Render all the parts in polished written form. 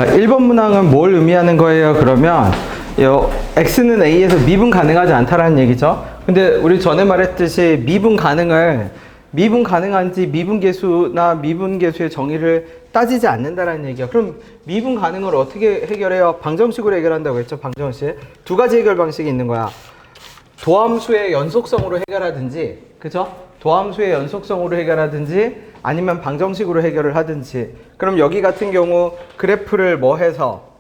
자, 1번 문항은 뭘 의미하는 거예요? 그러면 x는 a에서 미분 가능하지 않다라는 얘기죠. 근데 우리 전에 말했듯이 미분 가능한지 미분계수나 미분계수의 정의를 따지지 않는다라는 얘기야. 그럼 미분 가능을 어떻게 해결해요? 방정식으로 해결한다고 했죠. 방정식. 두 가지 해결 방식이 있는 거야. 도함수의 연속성으로 해결하든지, 그죠? 도함수의 연속성으로 해결하든지 아니면 방정식으로 해결을 하든지. 그럼 여기 같은 경우 그래프를 뭐 해서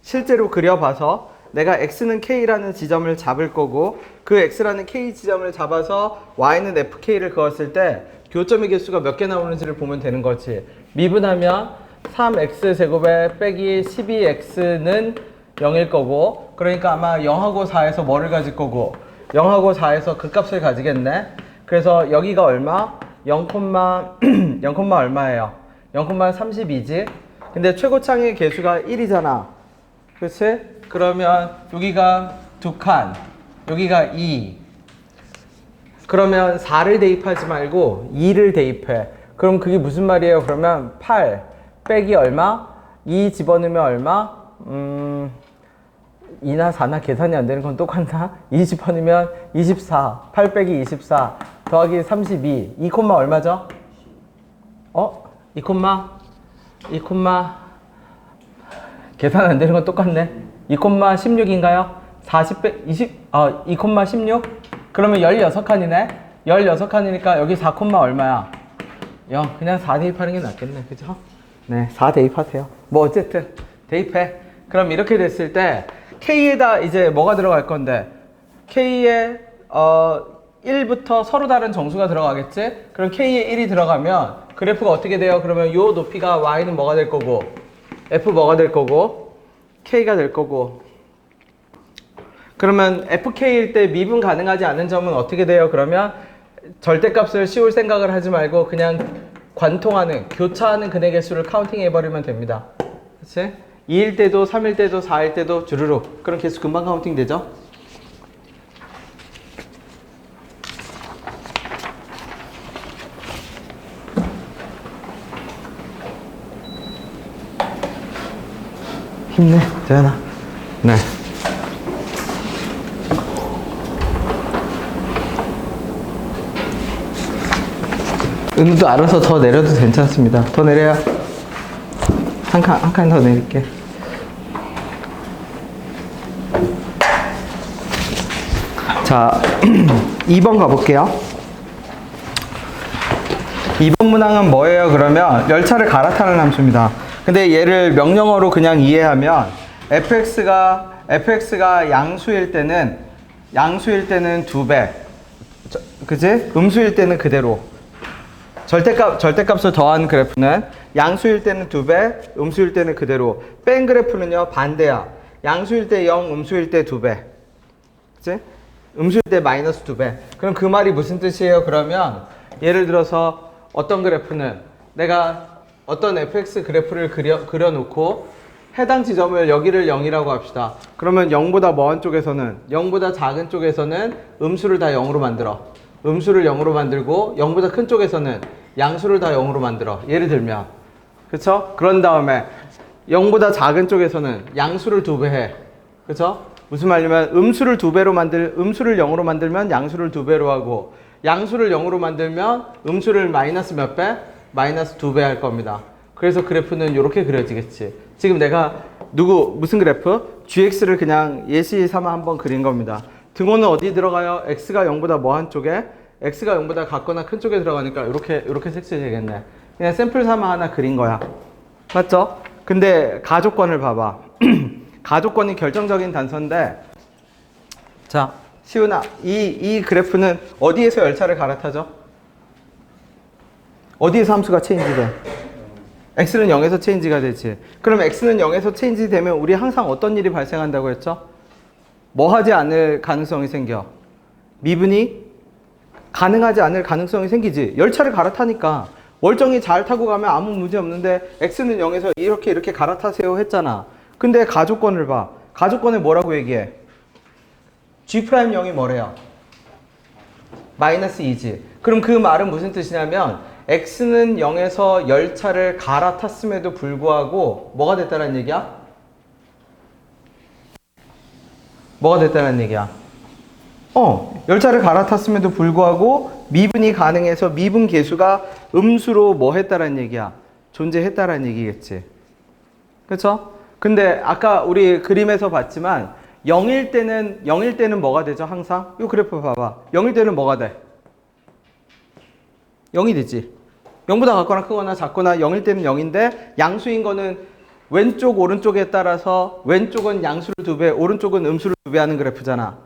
실제로 그려봐서 내가 x는 k라는 지점을 잡을 거고 그 x라는 k 지점을 잡아서 y는 fk를 그었을 때 교점의 개수가 몇 개 나오는지를 보면 되는 거지. 미분하면 3x제곱에 빼기 12x는 0일 거고, 그러니까 아마 0하고 4에서 뭐를 가질 거고 0하고 4에서 그 값을 가지겠네. 그래서 여기가 얼마? 0, 0, 얼마예요? 0,32지. 근데 최고창의 개수가 1이잖아. 그렇지? 그러면 여기가 2칸, 여기가 2. 그러면 4를 대입하지 말고 2를 대입해. 그럼 그게 무슨 말이에요? 그러면 8 빼기 얼마? 2 집어넣으면 얼마? 2나 4나 계산이 안 되는 건 똑같나? 2 집어넣으면 24. 8 빼기 24 더하기 32. 2 얼마죠? 2 계산 안 되는 건 똑같네. 2 16인가요? 40 빼 20 2 16? 그러면 16칸이네. 16칸이니까 여기 4 얼마야? 0. 그냥 4 대입하는 게 낫겠네. 그죠? 네, 4 대입하세요. 뭐 어쨌든 대입해. 그럼 이렇게 됐을 때 K에다 이제 뭐가 들어갈 건데, K에 1부터 서로 다른 정수가 들어가겠지? 그럼 K에 1이 들어가면 그래프가 어떻게 돼요? 그러면 요 높이가 Y는 뭐가 될 거고, F 뭐가 될 거고, K가 될 거고. 그러면 FK일 때 미분 가능하지 않은 점은 어떻게 돼요? 그러면 절대값을 씌울 생각을 하지 말고 그냥 관통하는, 교차하는 근의 개수를 카운팅 해버리면 됩니다. 그치? 2일 때도 3일 때도 4일 때도 주르륵. 그럼 개수 금방 카운팅 되죠? 힘내, 대현아. 네. 은우도 알아서 더 내려도 괜찮습니다. 더 내려요. 한 칸 더 내릴게. 자, 2번 가볼게요. 2번 문항은 뭐예요? 그러면 열차를 갈아타는 함수입니다. 근데 얘를 명령어로 그냥 이해하면 fx가 양수일 때는 2배, 그지? 음수일 때는 그대로. 절대값을 더한 그래프는 양수일 때는 2배, 음수일 때는 그대로. 뺀 그래프는요, 반대야. 양수일 때 0, 음수일 때 2배. 그치? 음수일 때 마이너스 2배. 그럼 그 말이 무슨 뜻이에요? 그러면 예를 들어서 어떤 그래프는 내가 어떤 fx 그래프를 그려놓고 해당 지점을 여기를 0이라고 합시다. 그러면 0보다 먼 쪽에서는, 0보다 작은 쪽에서는 음수를 다 0으로 만들어. 음수를 0으로 만들고 0보다 큰 쪽에서는 양수를 다 0으로 만들어. 예를 들면. 그쵸? 그런 다음에 0보다 작은 쪽에서는 양수를 2배 해. 그쵸? 무슨 말이냐면 음수를 0으로 만들면 양수를 2배로 하고, 양수를 0으로 만들면 음수를 마이너스 몇 배? 마이너스 2배 할 겁니다. 그래서 그래프는 이렇게 그려지겠지. 지금 내가 무슨 그래프? gx를 그냥 예시 삼아 한번 그린 겁니다. 등호는 어디 들어가요? x가 0보다 뭐 한 쪽에? x가 0보다 같거나 큰 쪽에 들어가니까 이렇게 색칠이 되겠네. 그냥 샘플 삼아 하나 그린 거야. 맞죠? 근데 가조건을 봐봐. 가조건이 결정적인 단서인데, 자, 시훈아, 이 그래프는 어디에서 열차를 갈아타죠? 어디에서 함수가 체인지돼? x는 0에서 체인지가 되지. 그럼 x는 0에서 체인지 되면 우리 항상 어떤 일이 발생한다고 했죠? 뭐 하지 않을 가능성이 생겨? 미분이 가능하지 않을 가능성이 생기지. 열차를 갈아타니까 월정이 잘 타고 가면 아무 문제 없는데 x는 0에서 이렇게 갈아타세요 했잖아. 근데 가조건을 봐. 가조건을 뭐라고 얘기해? g'0이 뭐래요? 마이너스 2지. 그럼 그 말은 무슨 뜻이냐면 x는 0에서 열차를 갈아탔음에도 불구하고 뭐가 됐다는 얘기야? 뭐가 됐다는 얘기야? 열차를 갈아탔음에도 불구하고 미분이 가능해서 미분 계수가 음수로 뭐 했다는 얘기야? 존재했다는 얘기겠지. 그렇죠? 근데 아까 우리 그림에서 봤지만 0일 때는 뭐가 되죠? 항상? 이 그래프 봐봐. 0일 때는 뭐가 돼? 0이 되지. 0보다 같거나 크거나 작거나 0일 때는 0인데 양수인 거는 왼쪽 오른쪽에 따라서 왼쪽은 양수를 2배, 오른쪽은 음수를 2배 하는 그래프잖아.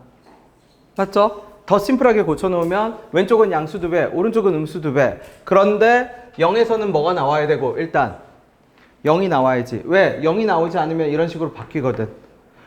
맞죠? 더 심플하게 고쳐놓으면 왼쪽은 양수 2배, 오른쪽은 음수 2배. 그런데 0에서는 뭐가 나와야 되고 일단 0이 나와야지. 왜? 0이 나오지 않으면 이런 식으로 바뀌거든.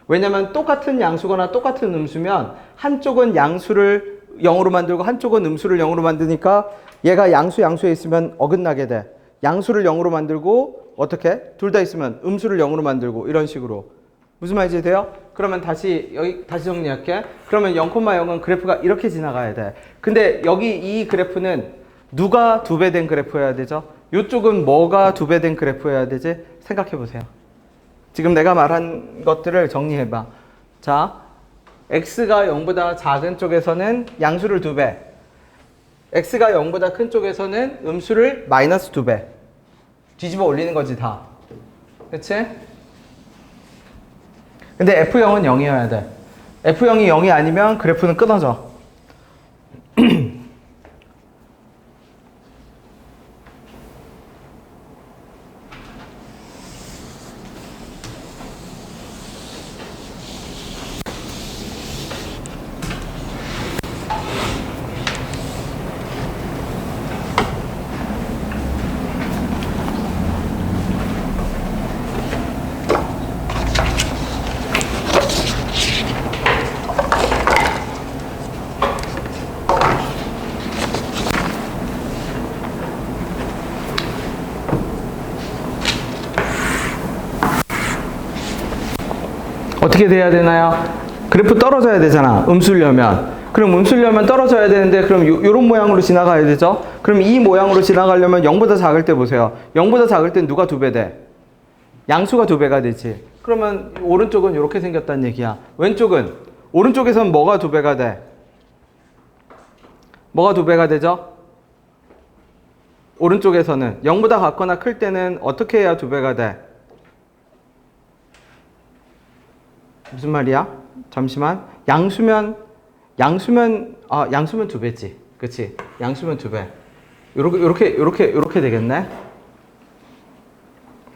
왜냐면 똑같은 양수거나 똑같은 음수면 한쪽은 양수를 0으로 만들고 한쪽은 음수를 0으로 만드니까 얘가 양수에 있으면 어긋나게 돼. 양수를 0으로 만들고 어떻게? 둘 다 있으면 음수를 0으로 만들고 이런 식으로. 무슨 말인지 돼요? 그러면 다시 정리할게. 그러면 0,0은 그래프가 이렇게 지나가야 돼. 근데 여기 이 그래프는 누가 2배 된 그래프여야 되죠? 이쪽은 뭐가 2배 된 그래프여야 되지? 생각해 보세요. 지금 내가 말한 것들을 정리해봐. 자, x가 0보다 작은 쪽에서는 양수를 2배, x가 0보다 큰 쪽에서는 음수를 마이너스 2배 뒤집어 올리는 거지 다. 그치? 근데 f0은 0이어야 돼. f0이 0이 아니면 그래프는 끊어져. 어떻게 돼야 되나요? 그래프 떨어져야 되잖아. 음수려면. 그럼 음수려면 떨어져야 되는데 그럼 요런 모양으로 지나가야 되죠? 그럼 이 모양으로 지나가려면 0보다 작을 때 보세요. 0보다 작을 땐 누가 2배 돼? 양수가 2배가 되지. 그러면 오른쪽은 이렇게 생겼다는 얘기야. 왼쪽은? 오른쪽에선 뭐가 2배가 돼? 뭐가 2배가 되죠? 오른쪽에서는 0보다 같거나 클 때는 어떻게 해야 2배가 돼? 무슨 말이야? 잠시만. 양수면 2배지. 그치? 양수면 2배. 요렇게 되겠네?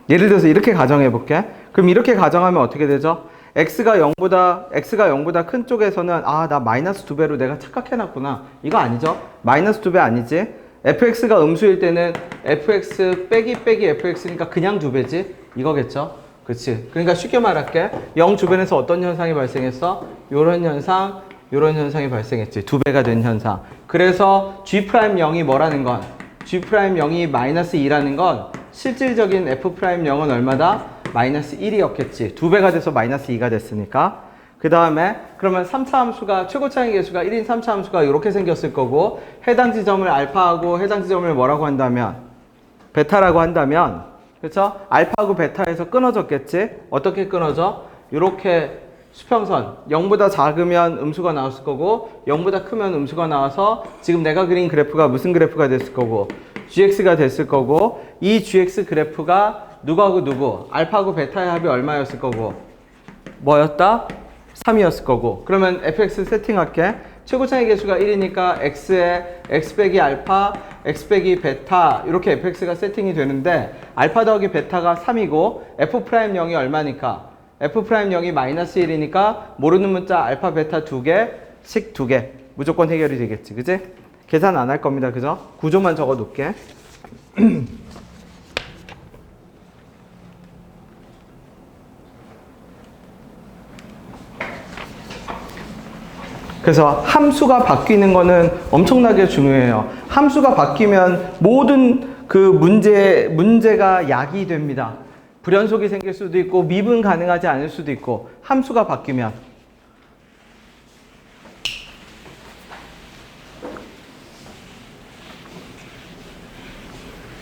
예를 들어서 이렇게 가정해 볼게. 그럼 이렇게 가정하면 어떻게 되죠? x가 0보다 큰 쪽에서는 나 마이너스 2배로 내가 착각해 놨구나. 이거 아니죠? 마이너스 2배 아니지? fx가 음수일 때는 fx 빼기 fx니까 그냥 2배지? 이거겠죠? 그치. 그러니까 쉽게 말할게. 0 주변에서 어떤 현상이 발생했어? 요런 현상이 발생했지. 2배가 된 현상. 그래서 G'0이 뭐라는 건? G'0이 마이너스 2라는 건 실질적인 F'0은 얼마다? 마이너스 1이었겠지. 2배가 돼서 마이너스 2가 됐으니까. 그 다음에 그러면 3차 함수가 최고차의 계수가 1인 3차 함수가 이렇게 생겼을 거고 해당 지점을 알파하고 해당 지점을 뭐라고 한다면? 베타라고 한다면 그렇죠? 알파하고 베타에서 끊어졌겠지? 어떻게 끊어져? 이렇게 수평선 0보다 작으면 음수가 나왔을 거고 0보다 크면 음수가 나와서 지금 내가 그린 그래프가 무슨 그래프가 됐을 거고 gx가 됐을 거고 이 gx 그래프가 누구하고 누구? 알파하고 베타의 합이 얼마였을 거고 뭐였다? 3이었을 거고 그러면 fx 세팅할게. 최고차의 계수가 1이니까 x에 x 빼기 알파, x 빼기 베타 이렇게 fx가 세팅이 되는데 알파 더하기 베타가 3이고 f'0이 얼마니까? f'0이 마이너스 1이니까 모르는 문자 알파 베타 2개씩 2개 무조건 해결이 되겠지. 그지? 계산 안 할 겁니다. 그죠? 구조만 적어 놓을게. 그래서 함수가 바뀌는 거는 엄청나게 중요해요. 함수가 바뀌면 모든 그 문제가 약이 됩니다. 불연속이 생길 수도 있고 미분 가능하지 않을 수도 있고 함수가 바뀌면.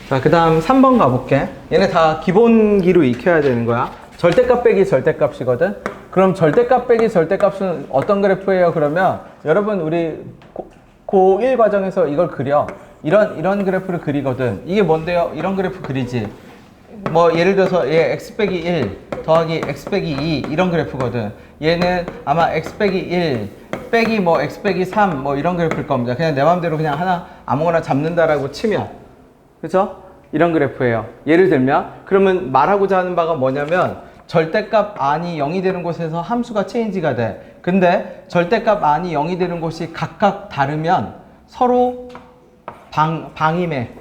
자, 그 다음 3번 가볼게. 얘네 다 기본기로 익혀야 되는 거야. 절대값 빼기 절대값이거든. 그럼 절대값 빼기 절대값은 어떤 그래프예요? 그러면 여러분 우리 고1 과정에서 이걸 그려. 이런 그래프를 그리거든. 이게 뭔데요? 이런 그래프 그리지. 뭐 예를 들어서 얘 x 빼기 1 더하기 x 빼기 2 이런 그래프거든. 얘는 아마 x 빼기 1 빼기 뭐 x 빼기 3 뭐 이런 그래프일 겁니다. 그냥 내 마음대로 그냥 하나 아무거나 잡는다라고 치면, 그죠? 이런 그래프예요. 예를 들면 그러면 말하고자 하는 바가 뭐냐면 절대값 안이 0이 되는 곳에서 함수가 체인지가 돼. 근데 절대값 안이 0이 되는 곳이 각각 다르면 서로 방임해.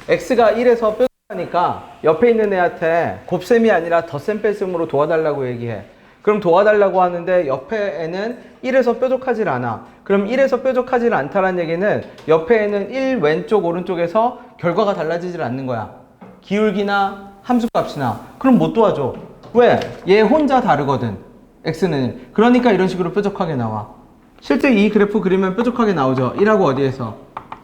x가 1에서 뾰족하니까 옆에 있는 애한테 곱셈이 아니라 덧셈 뺄셈으로 도와달라고 얘기해. 그럼 도와달라고 하는데 옆에 애는 1에서 뾰족하질 않아. 그럼 1에서 뾰족하질 않다는 얘기는 옆에 애는 1 왼쪽 오른쪽에서 결과가 달라지질 않는 거야. 기울기나 함수값이나. 그럼 못 도와줘. 왜? 얘 혼자 다르거든. x는. 그러니까 이런 식으로 뾰족하게 나와. 실제 이 그래프 그리면 뾰족하게 나오죠. 1하고 어디에서?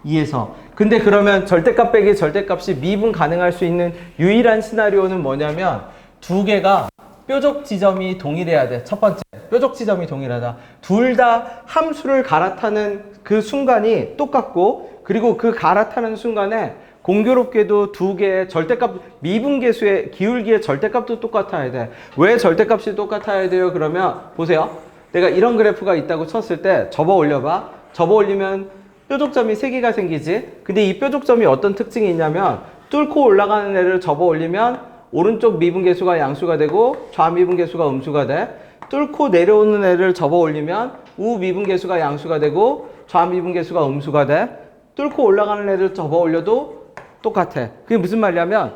2에서. 근데 그러면 절대값 빼기 절대값이 미분 가능할 수 있는 유일한 시나리오는 뭐냐면 두 개가 뾰족 지점이 동일해야 돼. 첫 번째, 뾰족 지점이 동일하다. 둘 다 함수를 갈아타는 그 순간이 똑같고, 그리고 그 갈아타는 순간에 공교롭게도 두 개의 절대값, 미분계수의 기울기의 절대값도 똑같아야 돼. 왜 절대값이 똑같아야 돼요? 그러면 보세요. 내가 이런 그래프가 있다고 쳤을 때 접어 올려봐. 접어 올리면 뾰족점이 3개가 생기지. 근데 이 뾰족점이 어떤 특징이 있냐면 뚫고 올라가는 애를 접어 올리면 오른쪽 미분계수가 양수가 되고 좌미분계수가 음수가 돼. 뚫고 내려오는 애를 접어 올리면 우미분계수가 양수가 되고 좌미분계수가 음수가 돼. 뚫고 올라가는 애를 접어 올려도 똑같아. 그게 무슨 말이냐면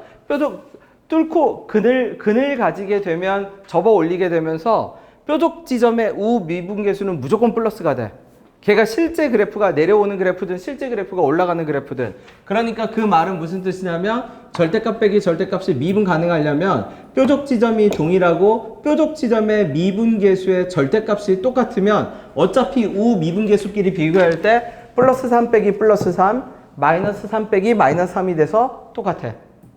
뚫고 근을 가지게 되면 접어 올리게 되면서 뾰족 지점의 우미분계수는 무조건 플러스가 돼. 걔가 실제 그래프가 내려오는 그래프든 실제 그래프가 올라가는 그래프든. 그러니까 그 말은 무슨 뜻이냐면 절대값 빼기 절대값이 미분 가능하려면 뾰족 지점이 동일하고 뾰족 지점의 미분계수의 절대값이 똑같으면 어차피 우미분계수끼리 비교할 때 플러스 3 빼기 플러스 3 마이너스 3 빼기 마이너스 3이 돼서 똑같아.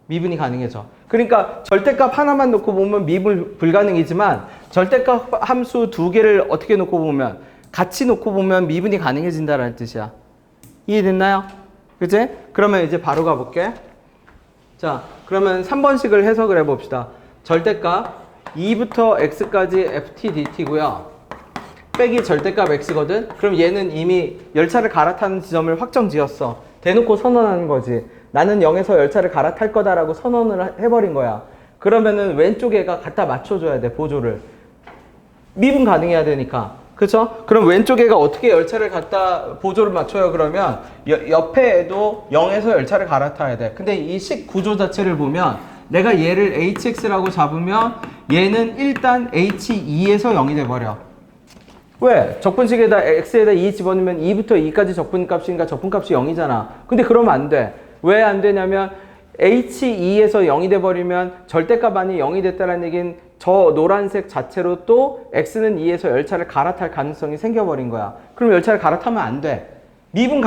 미분이 가능해져. 그러니까 절대값 하나만 놓고 보면 미분 불가능이지만 절대값 함수 두 개를 어떻게 놓고 보면 같이 놓고 보면 미분이 가능해진다는 뜻이야. 이해됐나요? 그치? 그러면 이제 바로 가볼게. 자, 그러면 3번식을 해석을 해봅시다. 절대값 2부터 x까지 ft dt고요. 빼기 절대값 x거든? 그럼 얘는 이미 열차를 갈아타는 지점을 확정 지었어. 대놓고 선언하는 거지. 나는 0에서 열차를 갈아탈 거다라고 선언을 해버린 거야. 그러면은 왼쪽 애가 갖다 맞춰줘야 돼, 보조를. 미분 가능해야 되니까. 그쵸? 그럼 왼쪽 애가 어떻게 열차를 갖다 보조를 맞춰요? 그러면 옆에 애도 0에서 열차를 갈아타야 돼. 근데 이 식 구조 자체를 보면 내가 얘를 hx라고 잡으면 얘는 일단 h2에서 0이 돼버려. 왜? 적분식에다 x에다 2 집어넣으면 2부터 2까지 적분값이니까 적분값이 0이잖아. 근데 그러면 안 돼. 왜 안 되냐면 h2에서 0이 돼버리면 절대값 안이 0이 됐다는 얘기는 저 노란색 자체로 또 x는 2에서 열차를 갈아탈 가능성이 생겨버린 거야. 그럼 열차를 갈아타면 안 돼. 미분이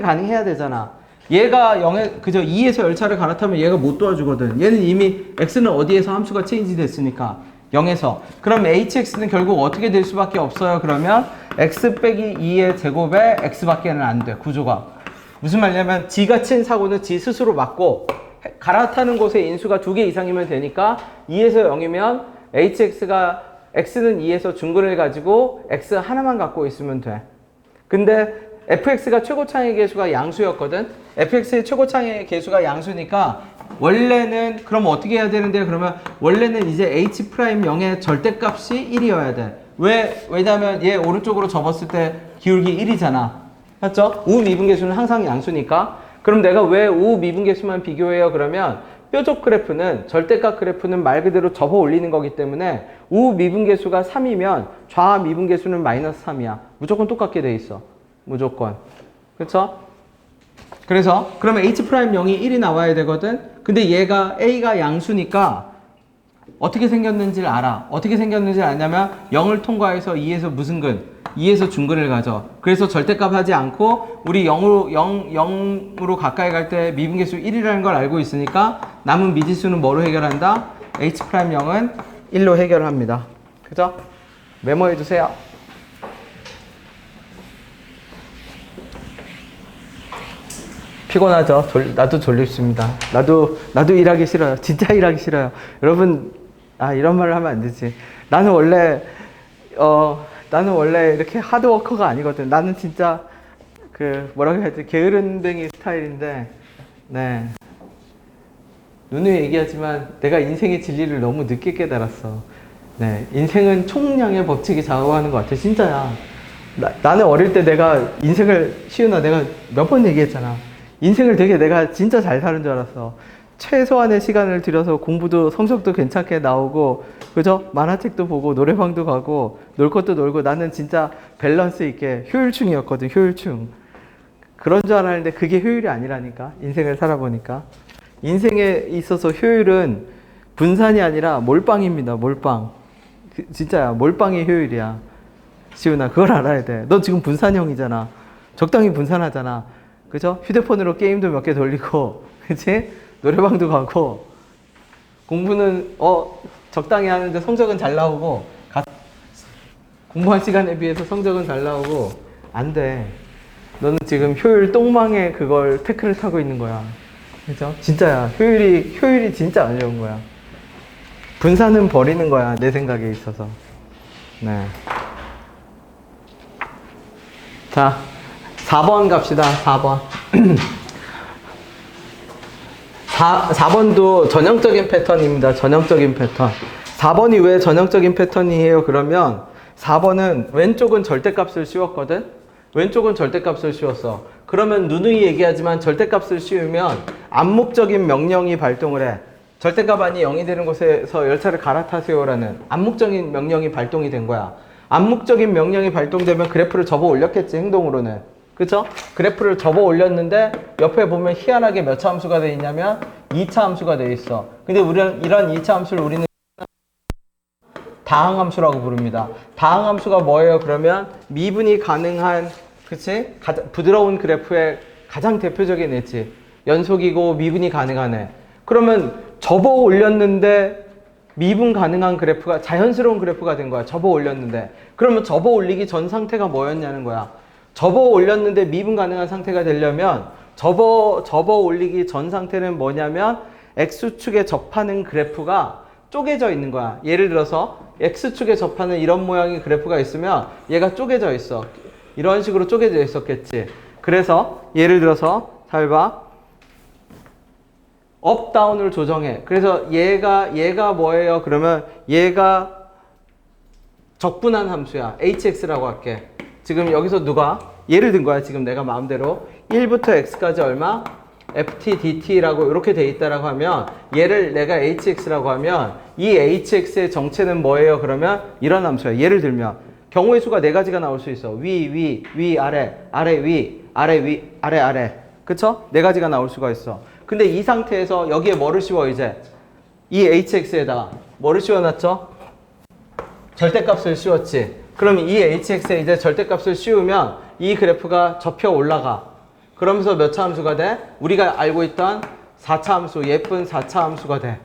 가능해야 되잖아. 얘가 2에서 열차를 갈아타면 얘가 못 도와주거든. 얘는 이미 x는 어디에서 함수가 체인지 됐으니까 0에서. 그럼 hx는 결국 어떻게 될 수밖에 없어요? 그러면 x 빼기 2의 제곱에 x밖에는 안 돼. 구조가. 무슨 말이냐면 지가 친 사고는 지 스스로 맞고 갈아타는 곳에 인수가 2개 이상이면 되니까 2에서 0이면 x는 2에서 중근을 가지고 x 하나만 갖고 있으면 돼. 근데 fx가 최고차의 개수가 양수였거든. fx의 최고차의 개수가 양수니까 원래는 그럼 어떻게 해야 되는데 그러면 원래는 이제 h'0의 절대값이 1이어야 돼. 왜냐면 얘 오른쪽으로 접었을 때 기울기 1이잖아. 맞죠? 우미분계수는 항상 양수니까. 그럼 내가 왜 우미분계수만 비교해요? 그러면 뾰족 그래프는 절대값 그래프는 말 그대로 접어 올리는 거기 때문에 우미분계수가 3이면 좌미분계수는 마이너스 3이야. 무조건 똑같게 돼 있어. 무조건. 그렇죠? 그래서 그러면 h'0이 1이 나와야 되거든. 근데 a가 양수니까 어떻게 생겼는지를 알아. 어떻게 생겼는지를 아냐면 0을 통과해서 2에서 무슨 근? 2에서 중근을 가져. 그래서 절대값 하지 않고 우리 0으로 가까이 갈 때 미분계수 1이라는 걸 알고 있으니까 남은 미지수는 뭐로 해결한다? H'0은 1로 해결합니다. 그죠? 메모해 두세요. 피곤하죠? 나도 졸립습니다. 나도 일하기 싫어요. 진짜 일하기 싫어요. 여러분, 이런 말을 하면 안 되지. 나는 원래 이렇게 하드워커가 아니거든. 나는 진짜, 뭐라고 해야 돼? 게으름뱅이 스타일인데, 네. 누누이 얘기하지만 내가 인생의 진리를 너무 늦게 깨달았어. 네. 인생은 총량의 법칙이 좌우하는 것 같아. 진짜야. 나는 어릴 때 내가 시윤아, 내가 몇 번 얘기했잖아. 인생을 되게 내가 진짜 잘 사는 줄 알았어. 최소한의 시간을 들여서 공부도 성적도 괜찮게 나오고, 그죠? 만화책도 보고 노래방도 가고 놀 것도 놀고, 나는 진짜 밸런스 있게 효율충이었거든. 효율충. 그런 줄 알았는데 그게 효율이 아니라니까. 인생을 살아보니까. 인생에 있어서 효율은 분산이 아니라 몰빵입니다. 몰빵. 진짜야. 몰빵이 효율이야. 시훈아, 그걸 알아야 돼. 너 지금 분산형이잖아. 적당히 분산하잖아. 그죠? 휴대폰으로 게임도 몇 개 돌리고, 그치? 노래방도 가고, 공부는, 적당히 하는데 성적은 잘 나오고, 공부한 시간에 비해서 성적은 잘 나오고, 안 돼. 너는 지금 효율 똥망에 그걸 태클을 타고 있는 거야. 그죠? 진짜야. 효율이 진짜 안 좋은 거야. 분산은 버리는 거야. 내 생각에 있어서. 네. 자. 4번 갑시다. 4번. 4번도 전형적인 패턴입니다. 전형적인 패턴. 4번이 왜 전형적인 패턴이에요? 그러면 4번은 왼쪽은 절대값을 씌웠거든? 왼쪽은 절대값을 씌웠어. 그러면 누누이 얘기하지만 절대값을 씌우면 암묵적인 명령이 발동을 해. 절대값 아니 0이 되는 곳에서 열차를 갈아타세요라는 암묵적인 명령이 발동이 된 거야. 암묵적인 명령이 발동되면 그래프를 접어 올렸겠지, 행동으로는. 그쵸? 그래프를 접어 올렸는데 옆에 보면 희한하게 몇 차 함수가 되어 있냐면 2차 함수가 되어 있어. 근데 우리는 이런 2차 함수를 우리는 다항함수라고 부릅니다. 다항함수가 뭐예요? 그러면 미분이 가능한, 그치? 부드러운 그래프의 가장 대표적인 엣지. 연속이고 미분이 가능한 애. 그러면 접어 올렸는데 미분 가능한 그래프가 자연스러운 그래프가 된 거야. 접어 올렸는데. 그러면 접어 올리기 전 상태가 뭐였냐는 거야. 접어 올렸는데 미분 가능한 상태가 되려면 접어 올리기 전 상태는 뭐냐면 X축에 접하는 그래프가 쪼개져 있는 거야. 예를 들어서 X축에 접하는 이런 모양의 그래프가 있으면 얘가 쪼개져 있어. 이런 식으로 쪼개져 있었겠지. 그래서 예를 들어서 잘 봐. 업, 다운을 조정해. 그래서 얘가 뭐예요? 그러면 얘가 적분한 함수야. hx라고 할게. 지금 여기서 누가 예를 든 거야. 지금 내가 마음대로 1부터 x까지 얼마? ft dt라고 이렇게 돼 있다라고 하면 얘를 내가 hx라고 하면 이 hx의 정체는 뭐예요? 그러면 이런 함수야. 예를 들면 경우의 수가 4가지가 나올 수 있어. 위, 아래, 위, 아래. 그쵸? 4가지가 나올 수가 있어. 근데 이 상태에서 여기에 뭐를 씌워 이제? 이 hx에다가 뭐를 씌워놨죠? 절대값을 씌웠지. 그럼 이 hx에 이제 절대값을 씌우면 이 그래프가 접혀 올라가. 그러면서 몇 차 함수가 돼? 우리가 알고 있던 4차 함수, 예쁜 4차 함수가 돼.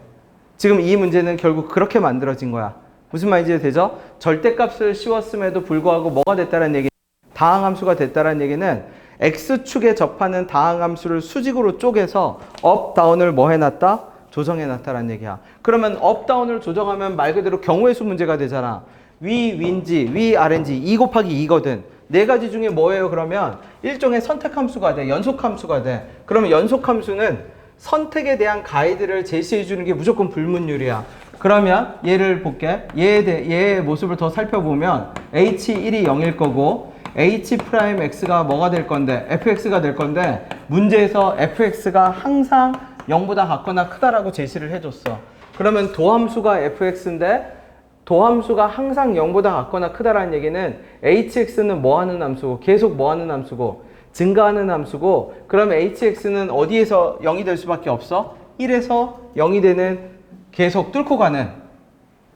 지금 이 문제는 결국 그렇게 만들어진 거야. 무슨 말인지 되죠? 절대값을 씌웠음에도 불구하고 뭐가 됐다는 얘기? 다항함수가 됐다는 얘기는 x축에 접하는 다항함수를 수직으로 쪼개서 업, 다운을 뭐 해놨다? 조정해놨다는 얘기야. 그러면 업, 다운을 조정하면 말 그대로 경우의 수 문제가 되잖아. 위, 아래인지 2 곱하기 2거든. 4가지 중에 뭐예요? 그러면 일종의 선택함수가 돼. 연속함수가 돼. 그러면 연속함수는 선택에 대한 가이드를 제시해 주는 게 무조건 불문율이야. 그러면 얘를 볼게. 얘의 모습을 더 살펴보면 h1이 0일 거고 h'x가 뭐가 될 건데? fx가 될 건데 문제에서 fx가 항상 0보다 같거나 크다라고 제시를 해줬어. 그러면 도함수가 fx인데 도함수가 항상 0보다 같거나 크다라는 얘기는 hx는 뭐 하는 함수고 계속 뭐 하는 함수고 증가하는 함수고 그럼 hx는 어디에서 0이 될 수밖에 없어? 1에서 0이 되는 계속 뚫고 가는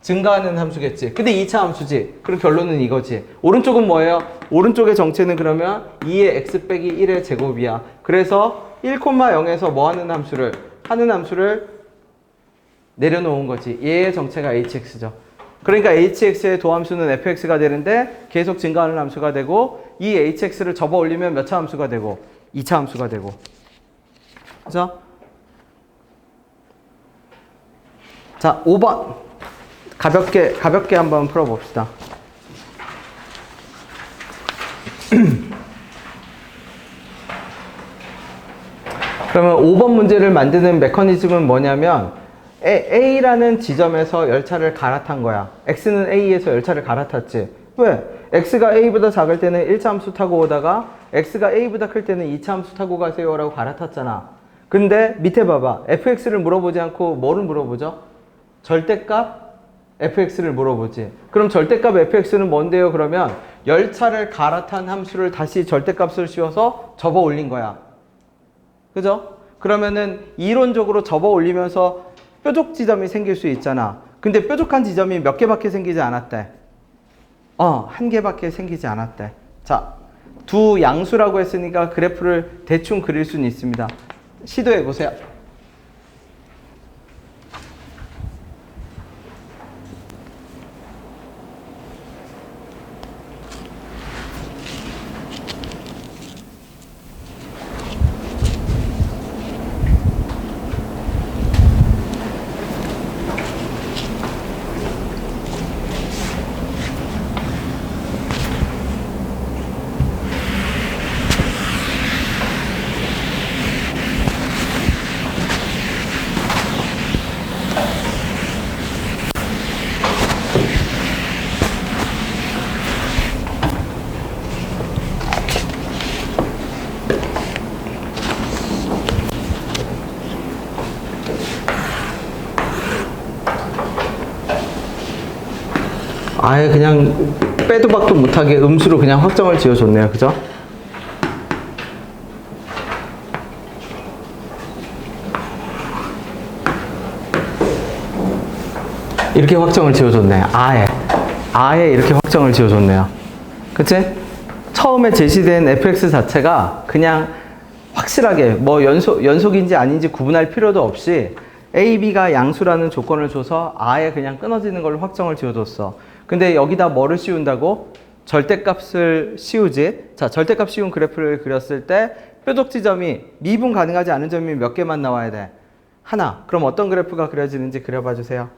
증가하는 함수겠지. 근데 2차 함수지. 그럼 결론은 이거지. 오른쪽은 뭐예요? 오른쪽의 정체는 그러면 2의 x 빼기 1의 제곱이야. 그래서 1,0에서 뭐 하는 함수를? 하는 함수를 내려놓은 거지. 얘의 정체가 hx죠. 그러니까 hx의 도함수는 fx가 되는데 계속 증가하는 함수가 되고 이 hx를 접어 올리면 몇 차 함수가 되고? 2차 함수가 되고. 그죠? 자, 5번. 가볍게 한번 풀어봅시다. 그러면 5번 문제를 만드는 메커니즘은 뭐냐면 A라는 지점에서 열차를 갈아탄 거야. X는 A에서 열차를 갈아탔지. 왜? X가 A보다 작을 때는 1차 함수 타고 오다가 X가 A보다 클 때는 2차 함수 타고 가세요 라고 갈아탔잖아. 근데 밑에 봐봐. fx를 물어보지 않고 뭐를 물어보죠? 절대값 fx를 물어보지. 그럼 절대값 fx는 뭔데요? 그러면 열차를 갈아탄 함수를 다시 절대값을 씌워서 접어 올린 거야. 그죠? 그러면은 이론적으로 접어 올리면서 뾰족 지점이 생길 수 있잖아. 근데 뾰족한 지점이 몇 개밖에 생기지 않았대. 한 개밖에 생기지 않았대. 자, 두 양수라고 했으니까 그래프를 대충 그릴 수는 있습니다. 시도해 보세요. 아예 그냥 빼도 박도 못하게 음수로 그냥 확정을 지어줬네요. 그죠? 이렇게 확정을 지어줬네. 아예 이렇게 확정을 지어줬네요. 그치? 처음에 제시된 fx 자체가 그냥 확실하게 뭐 연속인지 아닌지 구분할 필요도 없이 a, b가 양수라는 조건을 줘서 아예 그냥 끊어지는 걸로 확정을 지어줬어. 근데 여기다 뭐를 씌운다고? 절대값을 씌우지. 자, 절대값 씌운 그래프를 그렸을 때 뾰족 지점이 미분 가능하지 않은 점이 몇 개만 나와야 돼? 하나. 그럼 어떤 그래프가 그려지는지 그려봐 주세요.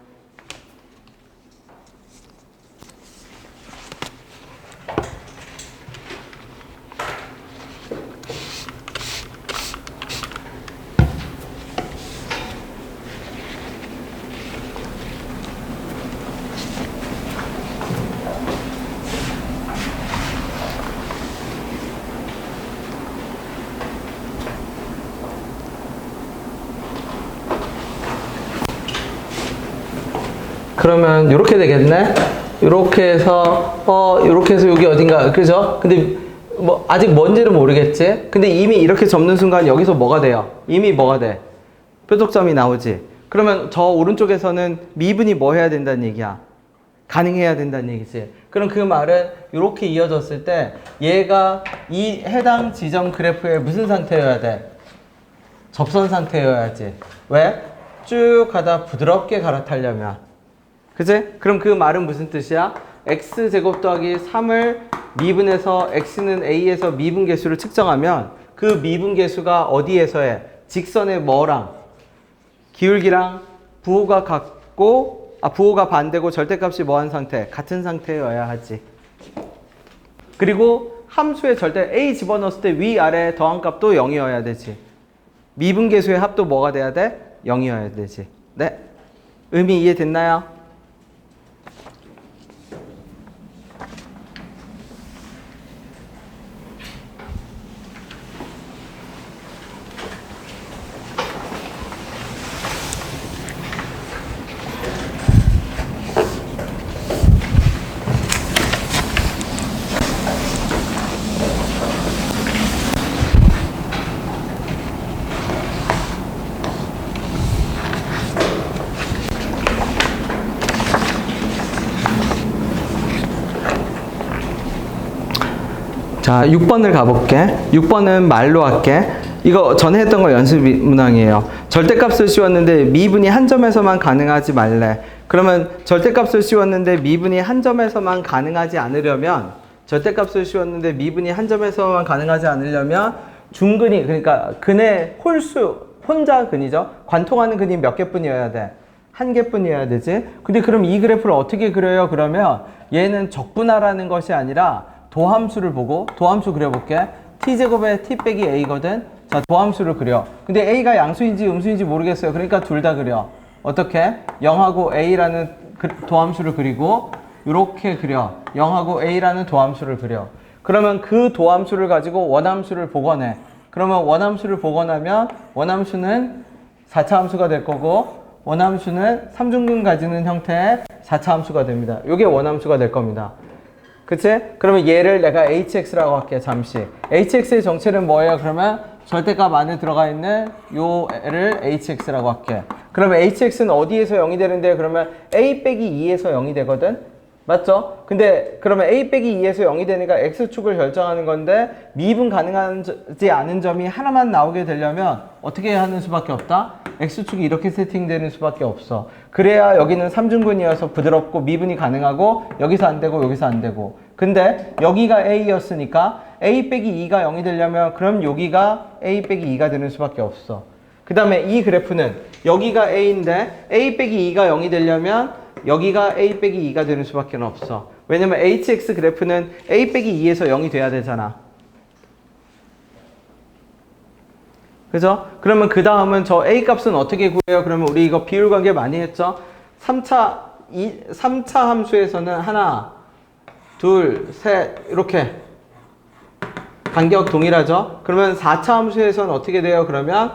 그러면 이렇게 되겠네. 이렇게 해서 여기 어딘가, 그죠? 근데 뭐 아직 뭔지는 모르겠지. 근데 이미 이렇게 접는 순간 여기서 뭐가 돼요? 이미 뭐가 돼? 뾰족점이 나오지. 그러면 저 오른쪽에서는 미분이 뭐 해야 된다는 얘기야? 가능해야 된다는 얘기지. 그럼 그 말은 이렇게 이어졌을 때 얘가 이 해당 지점 그래프의 무슨 상태여야 돼? 접선 상태여야지. 왜? 쭉 가다 부드럽게 갈아타려면. 그치? 그럼 그 말은 무슨 뜻이야? x제곱 더하기 3을 미분해서 x는 a에서 미분 계수를 측정하면 그 미분 계수가 어디에서 해? 직선의 뭐랑? 기울기랑 부호가 같고, 부호가 반대고 절대값이 뭐한 상태? 같은 상태여야 하지. 그리고 함수의 절대 a 집어넣었을 때 위아래 더한 값도 0이어야 되지. 미분 계수의 합도 뭐가 돼야 돼? 0이어야 되지. 네? 의미 이해됐나요? 자, 6번을 가볼게. 6번은 말로 할게. 이거 전에 했던 거 연습 문항이에요. 절대값을 씌웠는데 미분이 한 점에서만 가능하지 말래. 그러면 절대값을 씌웠는데 미분이 한 점에서만 가능하지 않으려면 절대값을 씌웠는데 미분이 한 점에서만 가능하지 않으려면 중근이, 그러니까 근의 홀수, 혼자 근이죠. 관통하는 근이 몇 개뿐이어야 돼? 한 개뿐이어야 되지. 근데 그럼 이 그래프를 어떻게 그려요? 그러면 얘는 적분하라는 것이 아니라 도함수를 보고, 도함수 그려볼게. t제곱에 t 빼기 a거든. 자, 도함수를 그려. 근데 a가 양수인지 음수인지 모르겠어요. 그러니까 둘 다 그려. 어떻게? 0하고 a라는 도함수를 그리고 이렇게 그려. 0하고 a라는 도함수를 그려. 그러면 그 도함수를 가지고 원함수를 복원해. 그러면 원함수를 복원하면 원함수는 4차 함수가 될 거고 원함수는 3중근 가지는 형태의 4차 함수가 됩니다. 이게 원함수가 될 겁니다. 그치? 그러면 얘를 내가 hx라고 할게. 잠시. hx의 정체는 뭐예요? 그러면 절대값 안에 들어가 있는 요 애를 hx라고 할게. 그러면 hx는 어디에서 0이 되는데? 그러면 a 빼기 2에서 0이 되거든? 맞죠? 근데 그러면 a 빼기 2에서 0이 되니까 x축을 결정하는 건데 미분 가능하지 않은 점이 하나만 나오게 되려면 어떻게 하는 수밖에 없다? x축이 이렇게 세팅되는 수밖에 없어. 그래야 여기는 3중근이어서 부드럽고 미분이 가능하고 여기서 안 되고 여기서 안 되고. 근데 여기가 a였으니까 a 빼기 2가 0이 되려면 그럼 여기가 a 빼기 2가 되는 수밖에 없어. 그 다음에 이 그래프는 여기가 a인데 a 빼기 2가 0이 되려면 여기가 a 빼기 2가 되는 수밖에 없어. 왜냐면 hx 그래프는 a 빼기 2에서 0이 돼야 되잖아. 그죠? 그러면 그 다음은 저 a 값은 어떻게 구해요? 그러면 우리 이거 비율 관계 많이 했죠? 3차 함수에서는 하나, 둘, 셋 이렇게 간격 동일하죠? 그러면 4차 함수에서는 어떻게 돼요? 그러면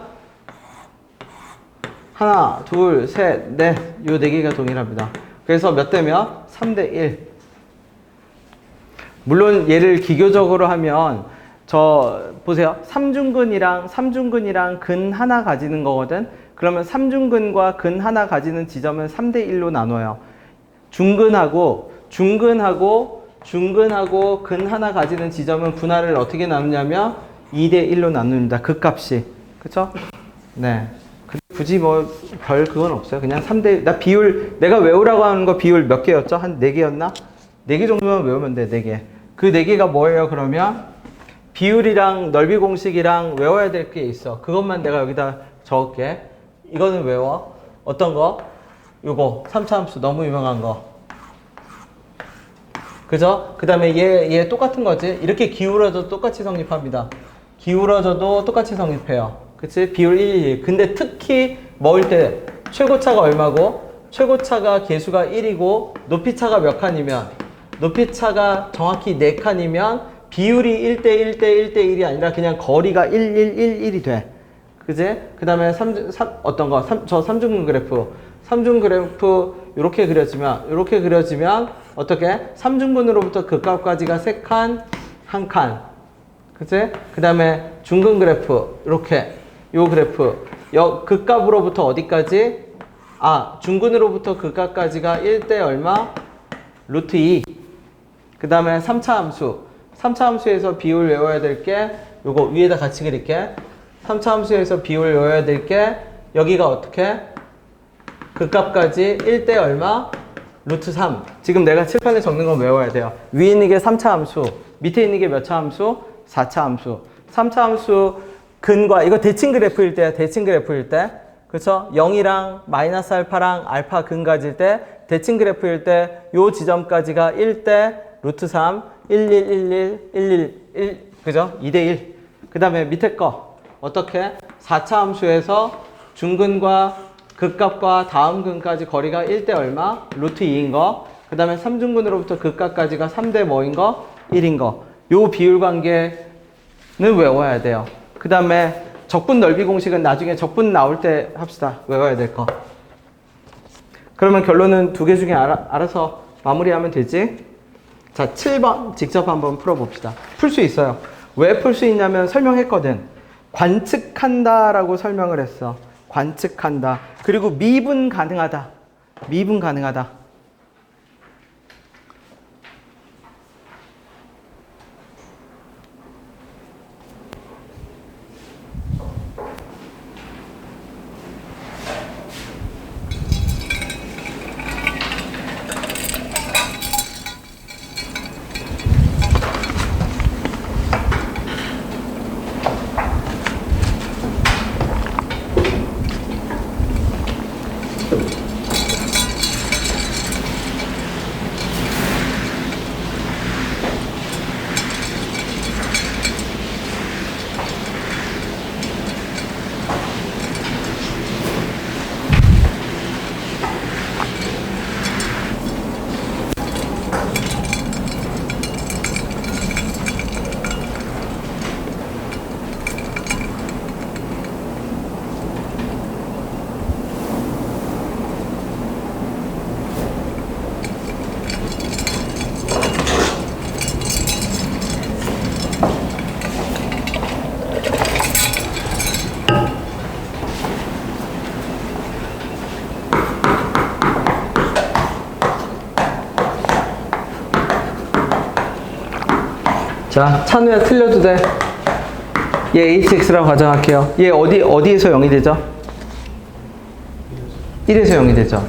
하나, 둘, 셋, 넷. 요 4개가 동일합니다. 그래서 몇 대 몇? 3대 1. 물론 얘를 기교적으로 하면 보세요. 3중근이랑 근 하나 가지는 거거든. 그러면 3중근과 근 하나 가지는 지점은 3대 1로 나눠요. 중근하고 근 하나 가지는 지점은 분할을 어떻게 나누냐면 2대 1로 나눕니다. 그 값이. 그쵸? 네. 굳이 뭐 별 그건 없어요. 그냥 3대 나 비율 내가 외우라고 하는 거 비율 몇 개였죠? 한 4개였나? 4개 정도만 외우면 돼. 4개. 그 4개가 뭐예요? 그러면 비율이랑 넓이 공식이랑 외워야 될 게 있어. 그것만 내가 여기다 적을게. 이거는 외워. 어떤 거? 요거 3차 함수 너무 유명한 거. 그죠? 그 다음에 얘 똑같은 거지. 이렇게 기울어져도 똑같이 성립합니다. 기울어져도 똑같이 성립해요. 그치? 비율 1, 1. 근데 특히 뭐일 때 최고차가 얼마고? 최고차가 계수가 1이고 높이차가 몇 칸이면? 높이차가 정확히 4칸이면 비율이 1대 1대 1대 1이 아니라 그냥 거리가 1, 1, 1, 1이 돼. 그지? 그 다음에 어떤 거? 저 3중근 그래프. 3중 그래프 이렇게 그려지면 어떻게? 3중근으로부터 극값까지가 3칸, 1칸. 그치? 그 다음에 중근 그래프 이렇게 요 그래프 극값으로부터 어디까지? 중근으로부터 극값까지가 1대 얼마? 루트 2. 그 다음에 3차 함수에서 비율 외워야 될 게 요거 위에다 같이 그릴게. 3차 함수에서 비율 외워야 될 게 여기가 어떻게? 극값까지 1대 얼마? 루트 3. 지금 내가 칠판에 적는 건 외워야 돼요. 위에 있는 게 3차 함수, 밑에 있는 게 몇 차 함수? 4차 함수. 3차 함수 근과 이거 대칭 그래프일 때야. 대칭 그래프일 때. 그쵸? 0이랑 마이너스 알파랑 알파 근 가질 때 대칭 그래프일 때 요 지점까지가 1대 루트 3, 1, 1, 1, 1, 1, 1, 1. 그죠? 2대 1. 그 다음에 밑에 거. 어떻게? 4차 함수에서 중근과 극값과 다음 근까지 거리가 1대 얼마? 루트 2인 거. 그 다음에 3중근으로부터 극값까지가 3대 뭐인 거? 1인 거. 요 비율 관계는 외워야 돼요. 그 다음에 적분 넓이 공식은 나중에 적분 나올 때 합시다. 외워야 될 거. 그러면 결론은 2개 중에 알아서 마무리하면 되지? 자, 7번 직접 한번 풀어봅시다. 풀 수 있어요. 왜 풀 수 있냐면 설명했거든. 관측한다라고 설명을 했어. 관측한다. 그리고 미분 가능하다. 미분 가능하다. 자, 찬우야 틀려도 돼. 얘 hx라고 가정할게요. 얘 어디에서 0이 되죠? 1에서 0이 되죠.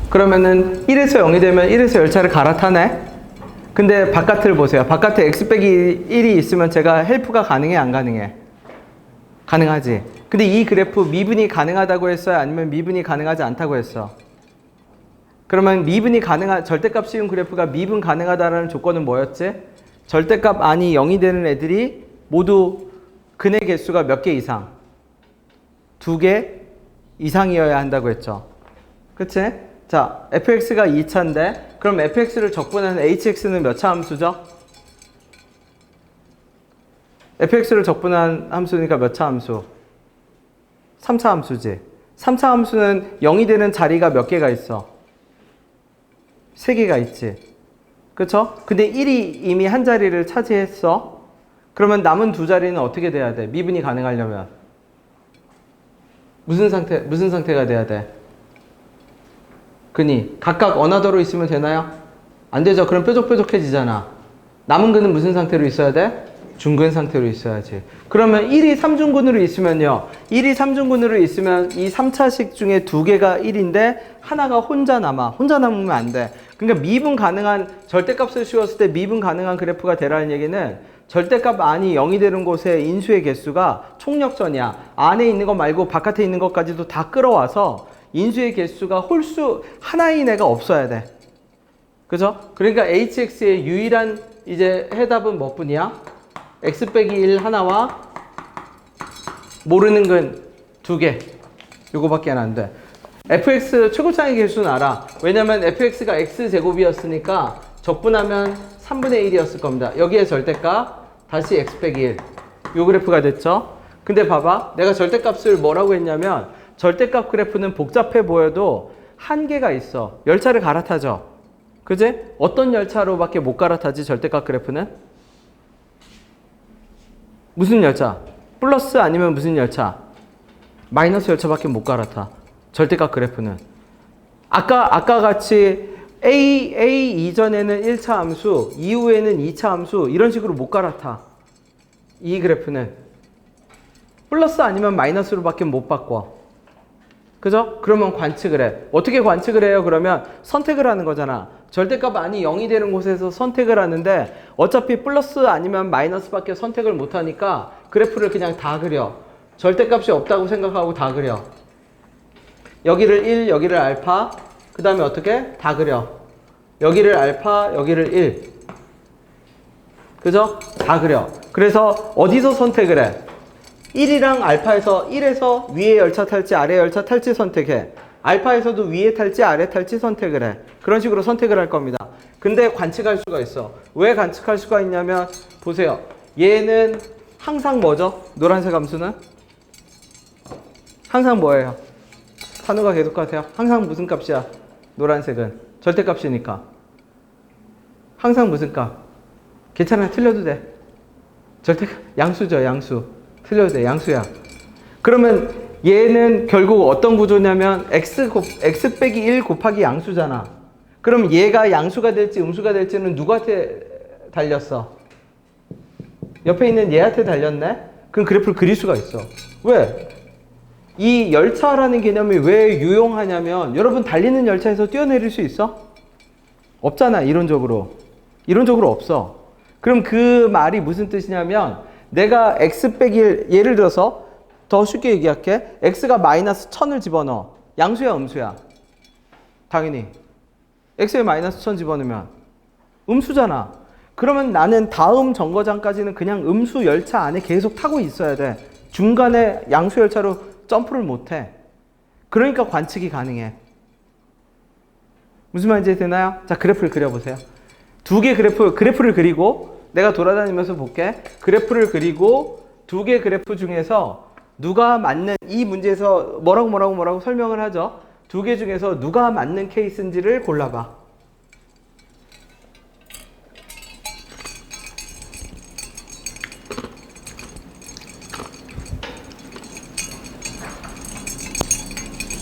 그러면은 1에서 0이 되면 1에서 열차를 갈아타네? 근데 바깥을 보세요. 바깥에 x 빼기 1이 있으면 제가 헬프가 가능해, 안 가능해? 가능하지. 근데 이 그래프 미분이 가능하다고 했어요? 아니면 미분이 가능하지 않다고 했어? 그러면 미분이 절대값 씌운 그래프가 미분 가능하다라는 조건은 뭐였지? 절대값 안이 0이 되는 애들이 모두 근의 개수가 몇 개 이상? 2개 이상이어야 한다고 했죠. 그치? 자, fx가 2차인데 그럼 fx를 적분하는 hx는 몇 차 함수죠? fx를 적분한 함수니까 몇 차 함수? 3차 함수지. 3차 함수는 0이 되는 자리가 몇 개가 있어? 3개가 있지. 그쵸? 근데 1이 이미 한 자리를 차지했어. 그러면 남은 두 자리는 어떻게 돼야 돼? 미분이 가능하려면 무슨 상태가 돼야 돼? 근이 각각 어나더로 있으면 되나요? 안 되죠. 그럼 뾰족뾰족해지잖아. 남은 근은 무슨 상태로 있어야 돼? 중근 상태로 있어야지. 그러면 1이 3중근으로 있으면요. 1이 3중근으로 있으면 이 3차식 중에 2개가 1인데 하나가 혼자 남아. 혼자 남으면 안 돼. 그러니까 미분 가능한 절대값을 씌웠을 때 미분 가능한 그래프가 되라는 얘기는 절대값 안이 0이 되는 곳에 인수의 개수가 총력전이야. 안에 있는 것 말고 바깥에 있는 것까지도 다 끌어와서 인수의 개수가 홀수 하나인 애가 없어야 돼. 그죠? 그러니까 hx의 유일한 이제 해답은 뭐뿐이야? x 빼기 1 하나와 모르는 근 2개. 요거밖에 안 돼. fx 최고차의 개수는 알아. 왜냐면 fx가 x제곱이었으니까 적분하면 3분의 1이었을 겁니다. 여기에 절대값 다시 x 빼기 1. 요 그래프가 됐죠? 근데 봐봐. 내가 절대값을 뭐라고 했냐면 절대값 그래프는 복잡해 보여도 한계가 있어. 열차를 갈아타죠. 그지? 어떤 열차로밖에 못 갈아타지 절대값 그래프는? 무슨 열차? 플러스 아니면 무슨 열차? 마이너스 열차밖에 못 갈아타. 절대값 그래프는. 아까 같이 A 이전에는 1차 함수, 이후에는 2차 함수 이런 식으로 못 갈아타. 이 그래프는. 플러스 아니면 마이너스로밖에 못 바꿔. 그죠? 그러면 관측을 해. 어떻게 관측을 해요? 그러면 선택을 하는 거잖아. 절대값 안이 0이 되는 곳에서 선택을 하는데 어차피 플러스 아니면 마이너스밖에 선택을 못 하니까 그래프를 그냥 다 그려. 절대값이 없다고 생각하고 다 그려. 여기를 1, 여기를 알파, 그 다음에 어떻게? 다 그려. 여기를 알파, 여기를 1. 그죠? 다 그려. 그래서 어디서 선택을 해? 1이랑 알파에서 1에서 위에 열차 탈지 아래 열차 탈지 선택해. 알파에서도 위에 탈지 아래 탈지 선택을 해. 그런 식으로 선택을 할 겁니다. 근데 관측할 수가 있어. 왜 관측할 수가 있냐면 보세요. 얘는 항상 뭐죠? 노란색 함수는? 항상 뭐예요? 산우가 계속 하세요. 항상 무슨 값이야? 노란색은 절대값이니까. 항상 무슨 값? 괜찮아. 틀려도 돼. 양수죠. 양수. 틀려도 돼. 양수야. 그러면 얘는 결국 어떤 구조냐면 x 빼기 1 곱하기 양수잖아. 그럼 얘가 양수가 될지 음수가 될지는 누구한테 달렸어? 옆에 있는 얘한테 달렸네? 그럼 그래프를 그릴 수가 있어. 왜? 이 열차라는 개념이 왜 유용하냐면 여러분 달리는 열차에서 뛰어내릴 수 있어? 없잖아. 이론적으로. 이론적으로 없어. 그럼 그 말이 무슨 뜻이냐면 내가 x 빼기 1 예를 들어서 더 쉽게 얘기할게. x가 마이너스 1000을 집어넣어. 양수야 음수야? 당연히 x에 마이너스 1000 집어넣으면 음수잖아. 그러면 나는 다음 정거장까지는 그냥 음수 열차 안에 계속 타고 있어야 돼. 중간에 양수 열차로 점프를 못해. 그러니까 관측이 가능해. 무슨 말인지 되나요? 자, 그래프를 그려보세요. 두 개 그래프를 그리고 내가 돌아다니면서 볼게. 그래프를 그리고 두 개 그래프 중에서 누가 맞는, 이 문제에서 뭐라고 설명을 하죠. 두 개 중에서 누가 맞는 케이스인지를 골라봐.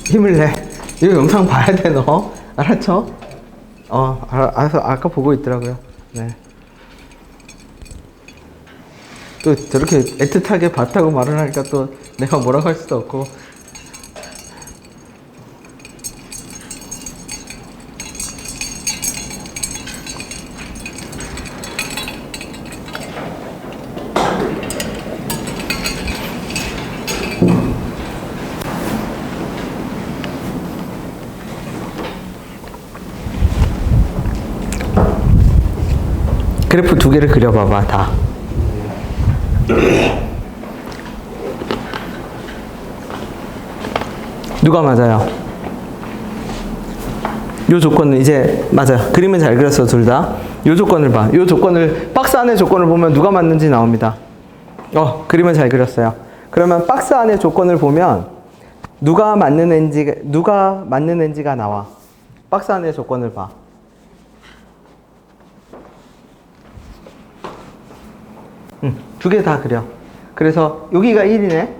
힘을 내. 이거 영상 봐야 돼, 너. 알았죠? 알아서 아까 보고 있더라고요. 네. 또 저렇게 애틋하게 봤다고 말을 하니까 또 내가 뭐라고 할 수도 없고. 그래프 두 개를 그려봐봐, 다. 누가 맞아요? 요 조건은 이제 맞아요. 그림은 잘 그렸어, 둘 다. 요 조건을 봐. 요 조건을, 박스 안의 조건을 보면 누가 맞는지 나옵니다. 그림은 잘 그렸어요. 그러면 박스 안의 조건을 보면 누가 맞는 엔지가 나와. 박스 안의 조건을 봐. 두 개 다 그려. 그래서 여기가 1이네.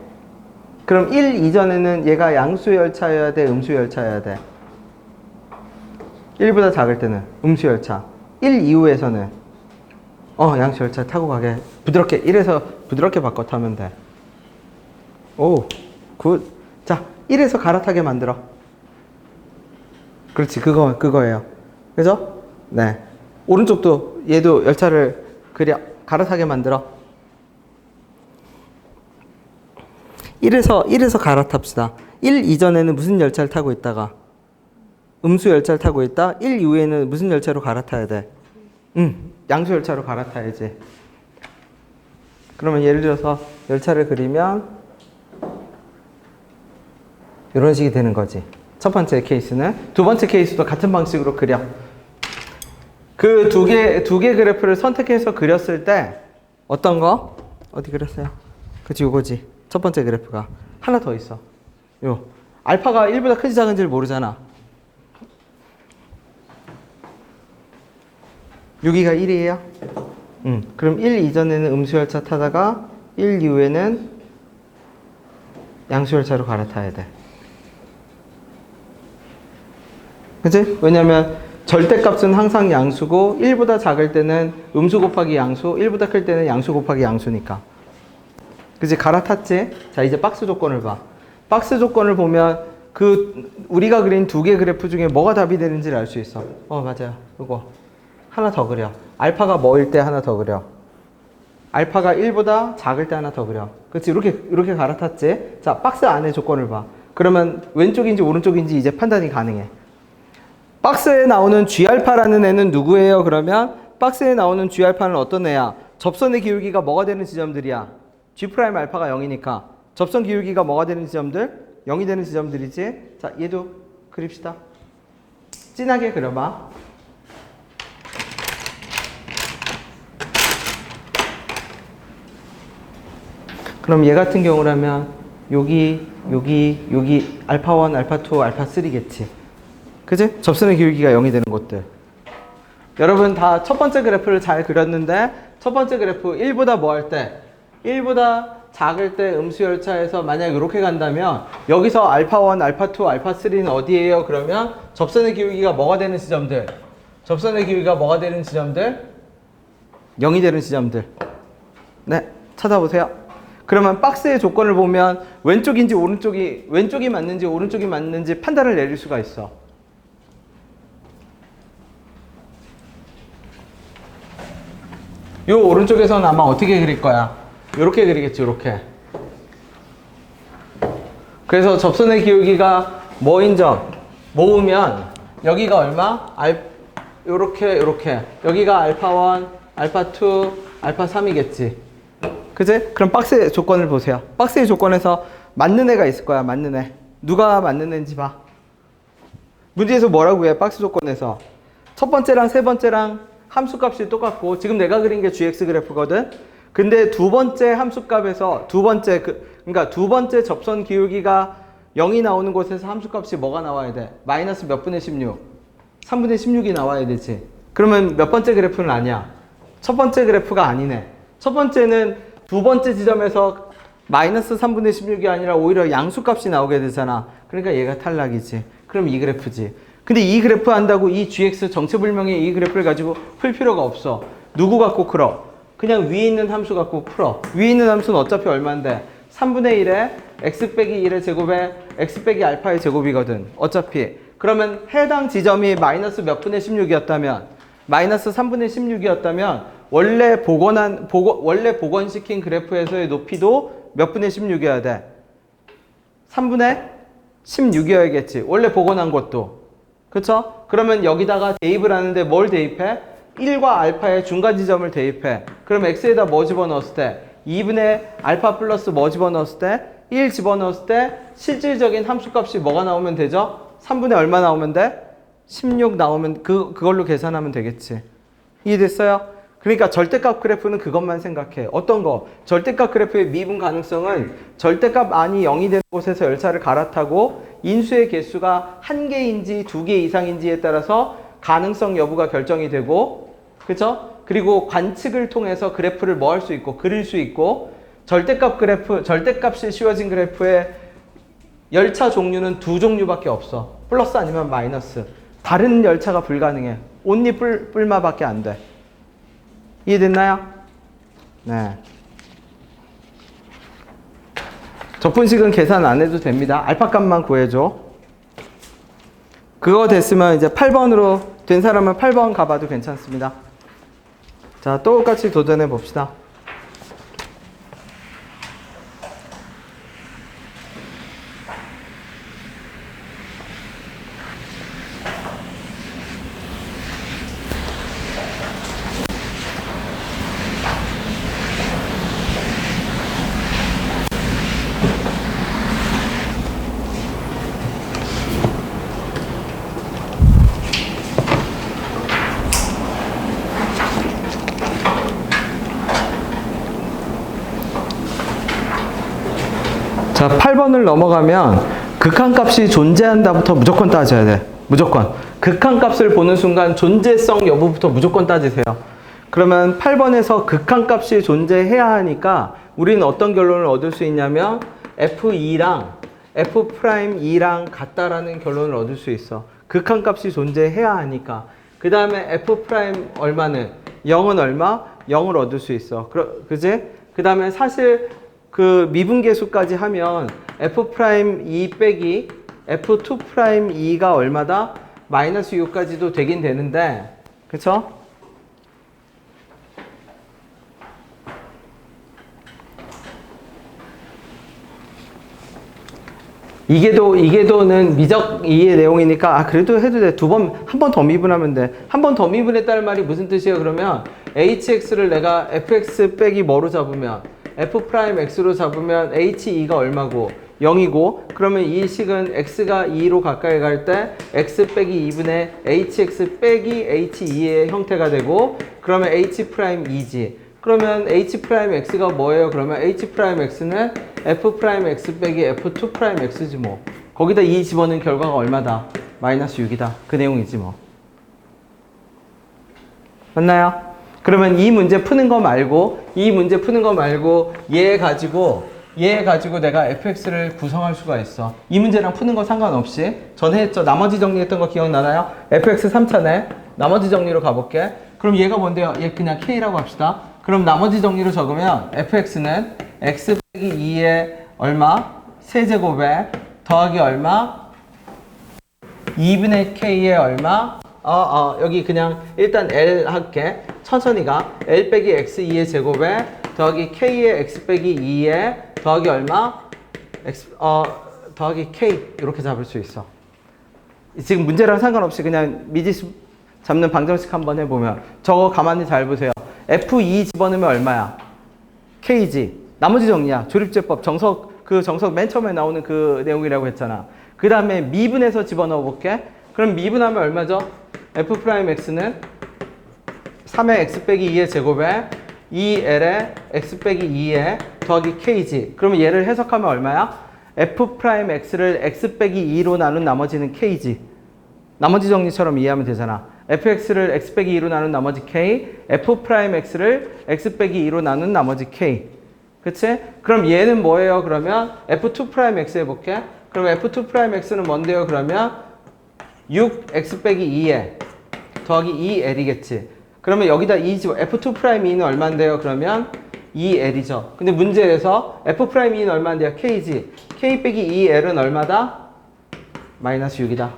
그럼 1 이전에는 얘가 양수열차여야 돼, 음수열차여야 돼? 1보다 작을 때는 음수열차. 1 이후에서는 양수열차 타고 가게. 부드럽게 1에서 부드럽게 바꿔 타면 돼. 오, 굿. 자, 1에서 갈아타게 만들어. 그렇지, 그거예요. 그죠? 네. 오른쪽도 얘도 열차를 갈아타게 만들어. 1에서 갈아탑시다. 1 이전에는 무슨 열차를 타고 있다가 음수 열차를 타고 있다. 1 이후에는 무슨 열차로 갈아타야 돼? 양수 열차로 갈아타야지. 그러면 예를 들어서 열차를 그리면 이런 식이 되는 거지. 첫 번째 케이스는. 두 번째 케이스도 같은 방식으로 그려. 그 두 개 그래프를 선택해서 그렸을 때 어떤 거? 어디 그렸어요? 그치, 요거지. 첫 번째 그래프가. 하나 더 있어. 요. 알파가 1보다 큰지 작은지를 모르잖아. 여기가 1이에요? 그럼 1 이전에는 음수열차 타다가 1 이후에는 양수열차로 갈아타야 돼. 그치? 왜냐면 절대값은 항상 양수고 1보다 작을 때는 음수 곱하기 양수, 1보다 클 때는 양수 곱하기 양수니까. 그치? 갈아탔지? 자, 이제 박스 조건을 봐. 박스 조건을 보면 우리가 그린 두 개 그래프 중에 뭐가 답이 되는지를 알 수 있어. 맞아요. 이거. 하나 더 그려. 알파가 뭐일 때 하나 더 그려. 알파가 1보다 작을 때 하나 더 그려. 그치? 이렇게 갈아탔지? 자, 박스 안에 조건을 봐. 그러면 왼쪽인지 오른쪽인지 이제 판단이 가능해. 박스에 나오는 G알파라는 애는 누구예요? 그러면 박스에 나오는 G알파는 어떤 애야? 접선의 기울기가 뭐가 되는 지점들이야? G' 알파가 0이니까 접선 기울기가 뭐가 되는 지점들? 0이 되는 지점들이지? 자, 얘도 그립시다. 진하게 그려봐. 그럼 얘 같은 경우라면 여기 알파1, 알파2, 알파3겠지. 그치? 접선의 기울기가 0이 되는 곳들. 여러분 다 첫 번째 그래프를 잘 그렸는데 첫 번째 그래프 1보다 뭐 할 때? 1보다 작을 때 음수열차에서 만약 이렇게 간다면 여기서 알파1, 알파2, 알파3는 어디예요? 그러면 접선의 기울기가 뭐가 되는 지점들? 접선의 기울기가 뭐가 되는 지점들? 0이 되는 지점들. 네, 찾아보세요. 그러면 박스의 조건을 보면 왼쪽이 맞는지 오른쪽이 맞는지 판단을 내릴 수가 있어. 요 오른쪽에서는 아마 어떻게 그릴 거야? 요렇게 그리겠지, 요렇게. 그래서 접선의 기울기가 뭐인 점? 모으면 여기가 얼마? 요렇게. 여기가 알파1, 알파2, 알파3이겠지. 그치? 그럼 박스의 조건을 보세요. 박스의 조건에서 맞는 애가 있을 거야, 맞는 애. 누가 맞는 애인지 봐. 문제에서 뭐라고 해, 박스 조건에서. 첫 번째랑 세 번째랑 함수값이 똑같고, 지금 내가 그린 게 gx 그래프거든? 근데 두 번째 함수값에서, 두 번째 접선 기울기가 0이 나오는 곳에서 함수값이 뭐가 나와야 돼? 마이너스 몇 분의 16? 3분의 16이 나와야 되지. 그러면 몇 번째 그래프는 아니야? 첫 번째 그래프가 아니네. 첫 번째는 두 번째 지점에서 마이너스 3분의 16이 아니라 오히려 양수값이 나오게 되잖아. 그러니까 얘가 탈락이지. 그럼 이 그래프지. 근데 이 그래프 한다고 이 gx 정체불명의 이 그래프를 가지고 풀 필요가 없어. 누구 갖고 풀어? 그냥 위에 있는 함수 갖고 풀어. 위에 있는 함수는 어차피 얼마인데? 3분의 1에 x 빼기 1의 제곱에 x 빼기 알파의 제곱이거든. 어차피. 그러면 해당 지점이 마이너스 몇 분의 16이었다면, 마이너스 3분의 16이었다면, 원래 복원시킨 그래프에서의 높이도 몇 분의 16이어야 돼? 3분의 16이어야겠지. 원래 복원한 것도. 그쵸? 그러면 여기다가 대입을 하는데 뭘 대입해? 1과 알파의 중간 지점을 대입해. 그럼 x에다 뭐 집어넣었을 때? 2분의 알파 플러스 뭐 집어넣었을 때? 1 집어넣었을 때 실질적인 함수값이 뭐가 나오면 되죠? 3분의 얼마 나오면 돼? 16 나오면 그걸로 계산하면 되겠지. 이해됐어요? 그러니까 절대값 그래프는 그것만 생각해. 어떤 거? 절대값 그래프의 미분 가능성은 절대값 안이 0이 되는 곳에서 열차를 갈아타고 인수의 개수가 1개인지 2개 이상인지에 따라서 가능성 여부가 결정이 되고, 그쵸? 그리고 관측을 통해서 그래프를 뭐 할 수 있고, 그릴 수 있고, 절대값이 씌워진 그래프의 열차 종류는 두 종류밖에 없어. 플러스 아니면 마이너스. 다른 열차가 불가능해. 온리 뿔마밖에 안 돼. 이해됐나요? 네. 적분식은 계산 안 해도 됩니다. 알파 값만 구해줘. 그거 됐으면 이제 8번으로 된 사람은 8번 가봐도 괜찮습니다. 자, 똑같이 도전해 봅시다. 자, 8번을 넘어가면 극한값이 존재한다부터 무조건 따져야 돼. 무조건. 극한값을 보는 순간 존재성 여부부터 무조건 따지세요. 그러면 8번에서 극한값이 존재해야 하니까 우리는 어떤 결론을 얻을 수 있냐면 F2랑 F'2랑 같다라는 결론을 얻을 수 있어. 극한값이 존재해야 하니까. 그 다음에 F' 얼마는? 0은 얼마? 0을 얻을 수 있어. 그지? 그 다음에 사실 그 미분계수까지 하면 F'2 빼기 F2'2가 얼마다? 마이너스 6까지도 되긴 되는데, 그쵸? 이게도는 미적 이해 내용이니까, 그래도 해도 돼. 한 번 더 미분하면 돼. 한 번 더 미분했다는 말이 무슨 뜻이에요? 그러면 hx를 내가 fx 빼기 뭐로 잡으면? f'x로 잡으면 h2가 얼마고? 0이고, 그러면 이 식은 x가 2로 가까이 갈 때 x 빼기 2분의 hx 빼기 h2의 형태가 되고, 그러면 h'2지. 그러면 h'x가 뭐예요? 그러면 h'x는 f'x 빼기 f2'x지 뭐. 거기다 2 집어넣은 결과가 얼마다? 마이너스 6이다. 그 내용이지 뭐. 맞나요? 그러면 이 문제 푸는 거 말고 얘 가지고 내가 fx를 구성할 수가 있어. 이 문제랑 푸는 거 상관없이. 전에 했죠. 나머지 정리했던 거 기억나나요? fx 3차네. 나머지 정리로 가볼게. 그럼 얘가 뭔데요? 얘 그냥 k라고 합시다. 그럼 나머지 정리로 적으면 fx는 x 빼기 2의 얼마? 세제곱에 더하기 얼마? 2분의 k의 얼마? 여기 그냥 일단 L 할게. 천천히 가. L 빼기 x2의 제곱에 더하기 k의 x 빼기 2의 더하기 얼마? 더하기 k. 이렇게 잡을 수 있어. 지금 문제랑 상관없이 그냥 미지수 잡는 방정식 한번 해보면 저거 가만히 잘 보세요. F2 집어넣으면 얼마야? K지. 나머지 정리야. 조립제법 정석 맨 처음에 나오는 그 내용이라고 했잖아. 그 다음에 미분해서 집어넣어 볼게. 그럼 미분하면 얼마죠? F'x는 3의 x 빼기 2의 제곱에 2L의 x 빼기 2의 더하기 K지. 그러면 얘를 해석하면 얼마야? F'x를 x 빼기 2로 나눈 나머지는 K지. 나머지 정리처럼 이해하면 되잖아. fx를 x 빼기 2로 나눈 나머지 k, f'x를 x 빼기 2로 나눈 나머지 k. 그치? 그럼 얘는 뭐예요? 그러면 f2'x 해볼게. 그럼 f2'x는 뭔데요? 그러면 6x 빼기 2에 더하기 2l이겠지. 그러면 여기다 2 집어 F2'E는 얼마인데요? 그러면 2L이죠. 근데 문제에서 F'E는 얼마인데요? K지. K 빼기 2L은 얼마다? 마이너스 6이다.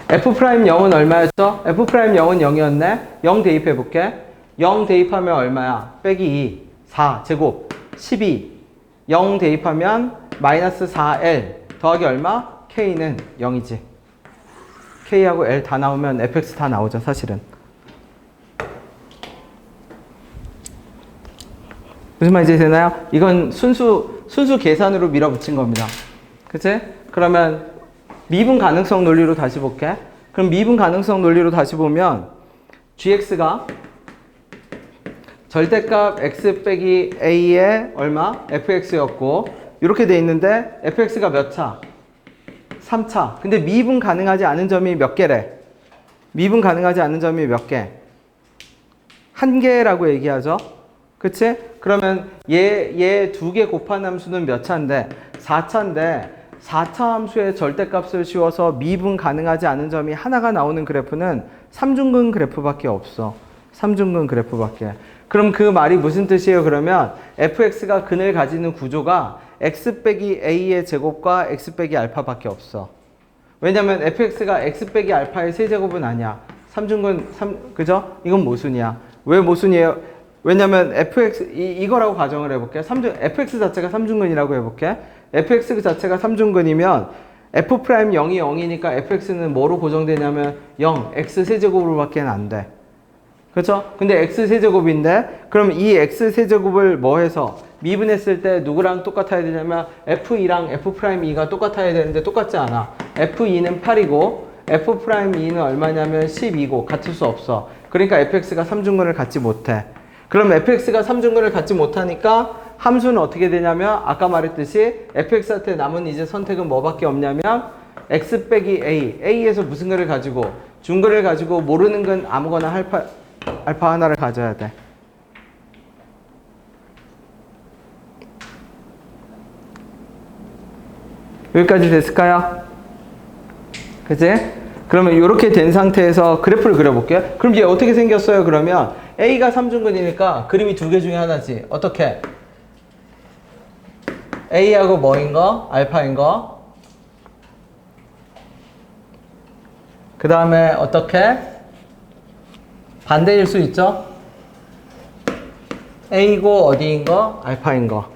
F'0은 얼마였죠? F'0은 0이었네? 0 대입해볼게. 0 대입하면 얼마야? 빼기 2, 4, 제곱, 12. 0 대입하면 마이너스 4L 더하기 얼마? K는 0이지. K하고 L 다 나오면 fx 다 나오죠, 사실은. 무슨 말인지 되나요? 이건 순수 계산으로 밀어붙인 겁니다. 그치? 그러면 미분 가능성 논리로 다시 볼게. 그럼 미분 가능성 논리로 다시 보면 gx가 절대값 x 빼기 a의 얼마? fx였고 이렇게 돼 있는데 fx가 몇 차? 3차. 근데 미분 가능하지 않은 점이 몇 개래? 미분 가능하지 않은 점이 몇 개? 한 개라고 얘기하죠. 그치? 그러면 얘 두 개 곱한 함수는 몇 차인데? 4차인데 4차 함수의 절대값을 씌워서 미분 가능하지 않은 점이 하나가 나오는 그래프는 삼중근 그래프밖에 없어. 삼중근 그래프밖에. 그럼 그 말이 무슨 뜻이에요? 그러면 fx가 근을 가지는 구조가 x 빼기 a의 제곱과 x 빼기 알파밖에 없어. 왜냐면 fx가 x 빼기 알파의 세제곱은 아니야. 삼중근, 그죠? 이건 모순이야. 왜 모순이에요? 왜냐면 fx, 이거라고 가정을 해볼게. fx 자체가 삼중근이라고 해볼게. fx 자체가 삼중근이면 f'0이 0이니까 fx는 뭐로 고정되냐면 0, x 세제곱으로 밖에 안 돼. 그렇죠? 근데 x 세제곱인데 그럼 이 x 세제곱을 뭐 해서 미분했을 때 누구랑 똑같아야 되냐면 f2랑 f'2가 똑같아야 되는데 똑같지 않아. f2는 8이고 f'2는 얼마냐면 12고 같을 수 없어. 그러니까 fx가 삼중근을 갖지 못해. 그럼 fx가 삼중근을 갖지 못하니까 함수는 어떻게 되냐면 아까 말했듯이 fx한테 남은 이제 선택은 뭐밖에 없냐면 x 빼기 a에서 무슨 근을 가지고 중근을 가지고 모르는 근 아무거나 알파 하나를 가져야 돼. 여기까지 됐을까요? 그치? 그러면 이렇게 된 상태에서 그래프를 그려볼게요. 그럼 이제 어떻게 생겼어요? 그러면 A가 삼중근이니까 그림이 두 개 중에 하나지. 어떻게? A하고 뭐인 거? 알파인 거. 그 다음에 어떻게? 반대일 수 있죠? A고 어디인 거? 알파인 거.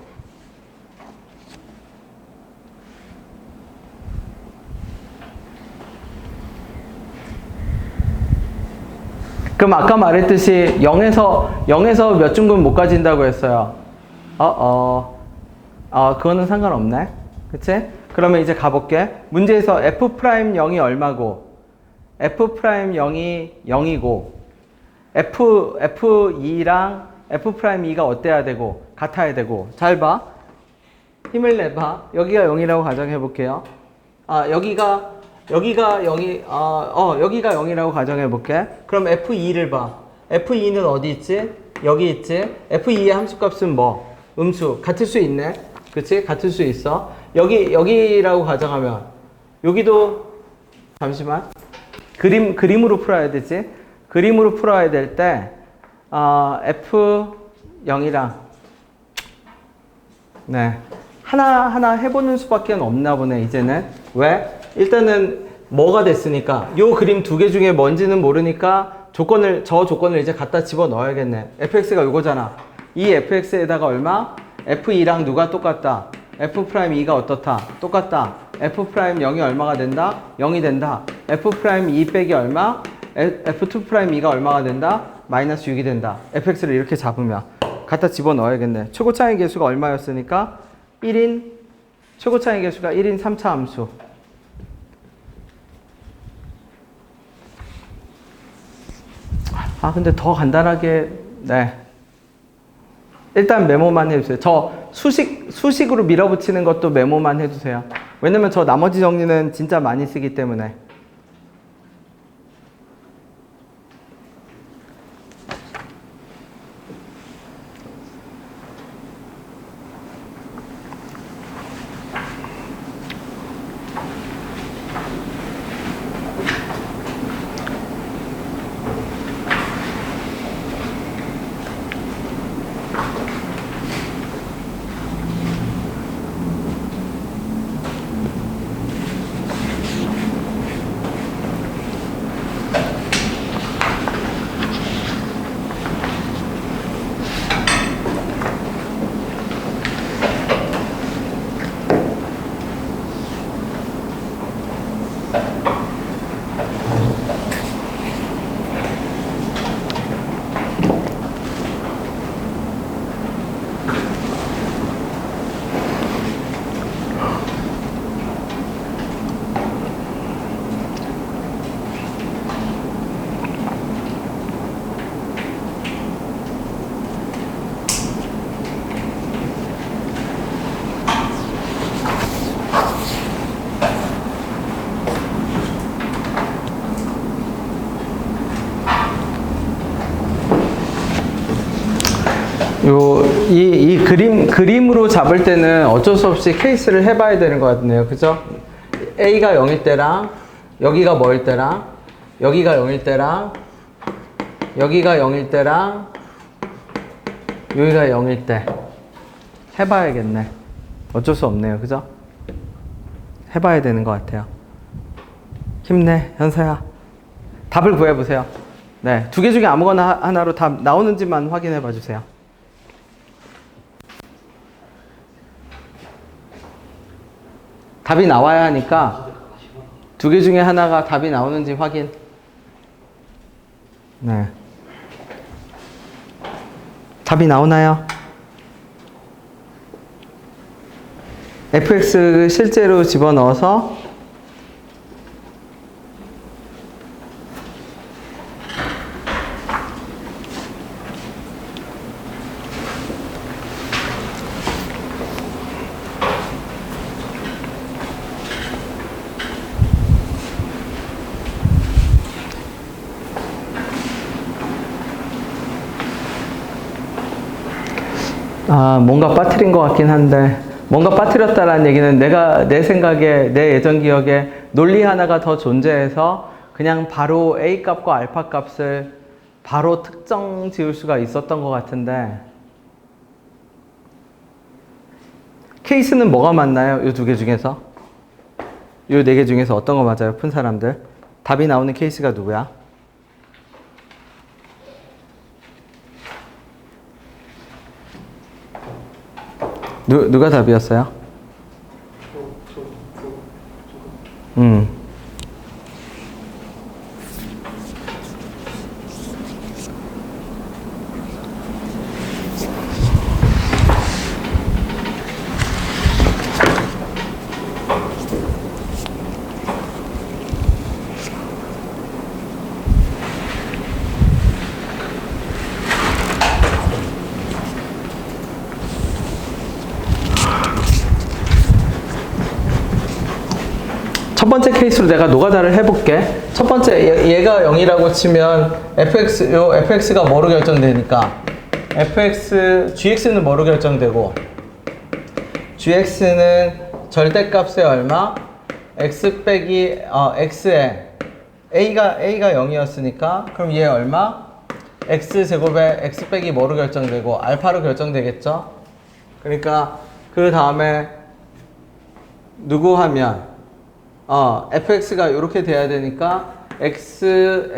그럼 아까 말했듯이 0에서 몇 중근 못 가진다고 했어요. 그거는 상관없네. 그치? 그러면 이제 가볼게. 문제에서 F'0이 얼마고, F'0이 0이고, F2랑 F'2가 어때야 되고, 같아야 되고. 잘 봐. 힘을 내봐. 여기가 0이라고 가정해볼게요. 여기가 0이라고 가정해볼게. 그럼 F2를 봐. F2는 어디 있지? 여기 있지? F2의 함수값은 뭐? 음수. 같을 수 있네? 그치? 같을 수 있어. 여기라고 가정하면, 여기도, 잠시만. 그림으로 풀어야 되지? 그림으로 풀어야 될 때, F0이랑, 네. 하나 해보는 수밖에 없나 보네, 이제는. 왜? 일단은 뭐가 됐으니까 요 그림 두 개 중에 뭔지는 모르니까 저 조건을 이제 갖다 집어 넣어야겠네. fx가 요거잖아. 이 fx에다가 얼마? f2랑 누가 똑같다? f'2가 어떻다? 똑같다. f'0이 얼마가 된다? 0이 된다. f'2 빼기 얼마? f'2'2가 얼마가 된다? 마이너스 6이 된다. fx를 이렇게 잡으면 갖다 집어 넣어야겠네. 최고 차이 계수가 얼마였으니까 1인 최고 차이 계수가 1인 3차 함수. 근데 더 간단하게, 네. 일단 메모만 해주세요. 저 수식으로 밀어붙이는 것도 메모만 해주세요. 왜냐면 저 나머지 정리는 진짜 많이 쓰기 때문에. 이 그림으로 잡을 때는 어쩔 수 없이 케이스를 해봐야 되는 것 같네요. 그죠? A가 0일 때랑, 여기가 뭐일 때랑, 여기가 0일 때랑, 여기가 0일 때랑, 여기가 0일 때. 해봐야겠네. 어쩔 수 없네요. 그죠? 해봐야 되는 것 같아요. 힘내, 현서야. 답을 구해보세요. 네, 두 개 중에 아무거나 하나로 답 나오는지만 확인해 봐 주세요. 답이 나와야 하니까 두 개 중에 하나가 답이 나오는지 확인. 네. 답이 나오나요? fx 실제로 집어넣어서 뭔가 빠뜨린 것 같긴 한데, 뭔가 빠뜨렸다는 얘기는 내 생각에, 내 예전 기억에 논리 하나가 더 존재해서 그냥 바로 A 값과 알파 값을 바로 특정 지을 수가 있었던 것 같은데, 케이스는 뭐가 맞나요? 이 두 개 중에서? 이 네 개 중에서 어떤 거 맞아요? 푼 사람들. 답이 나오는 케이스가 누구야? 누가 답이었어요? 첫 번째 케이스로 내가 노가다를 해볼게. 첫 번째, 얘가 0이라고 치면 fx가 뭐로 결정되니까? gx는 뭐로 결정되고? gx는 절대값에 얼마? x 빼기, x에 a가 0이었으니까, 그럼 얘 얼마? x제곱에 x 빼기 뭐로 결정되고? 알파로 결정되겠죠? 그러니까, 그 다음에, 누구 하면, fx가 이렇게 돼야 되니까 x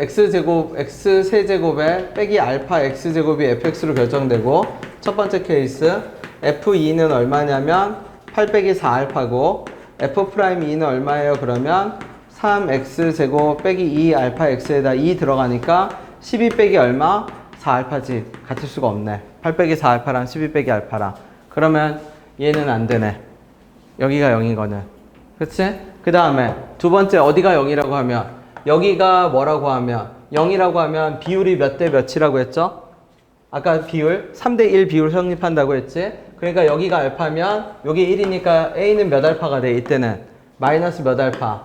세제곱에 빼기 알파 x제곱이 fx로 결정되고, 첫 번째 케이스 f2는 얼마냐면 8 빼기 4알파고 f'2는 얼마예요? 그러면 3x제곱 빼기 2 알파 x에다 2 들어가니까 12 빼기 얼마? 4알파지. 같을 수가 없네. 8 빼기 4알파랑 12 빼기 알파랑. 그러면 얘는 안 되네. 여기가 0인 거는. 그치? 그 다음에 두 번째 어디가 0이라고 하면, 여기가 뭐라고 하면 0이라고 하면 비율이 몇 대 몇이라고 했죠? 아까 비율 3대 1 비율 성립한다고 했지? 그러니까 여기가 알파면 여기 1이니까 A는 몇 알파가 돼? 이때는 마이너스 몇 알파?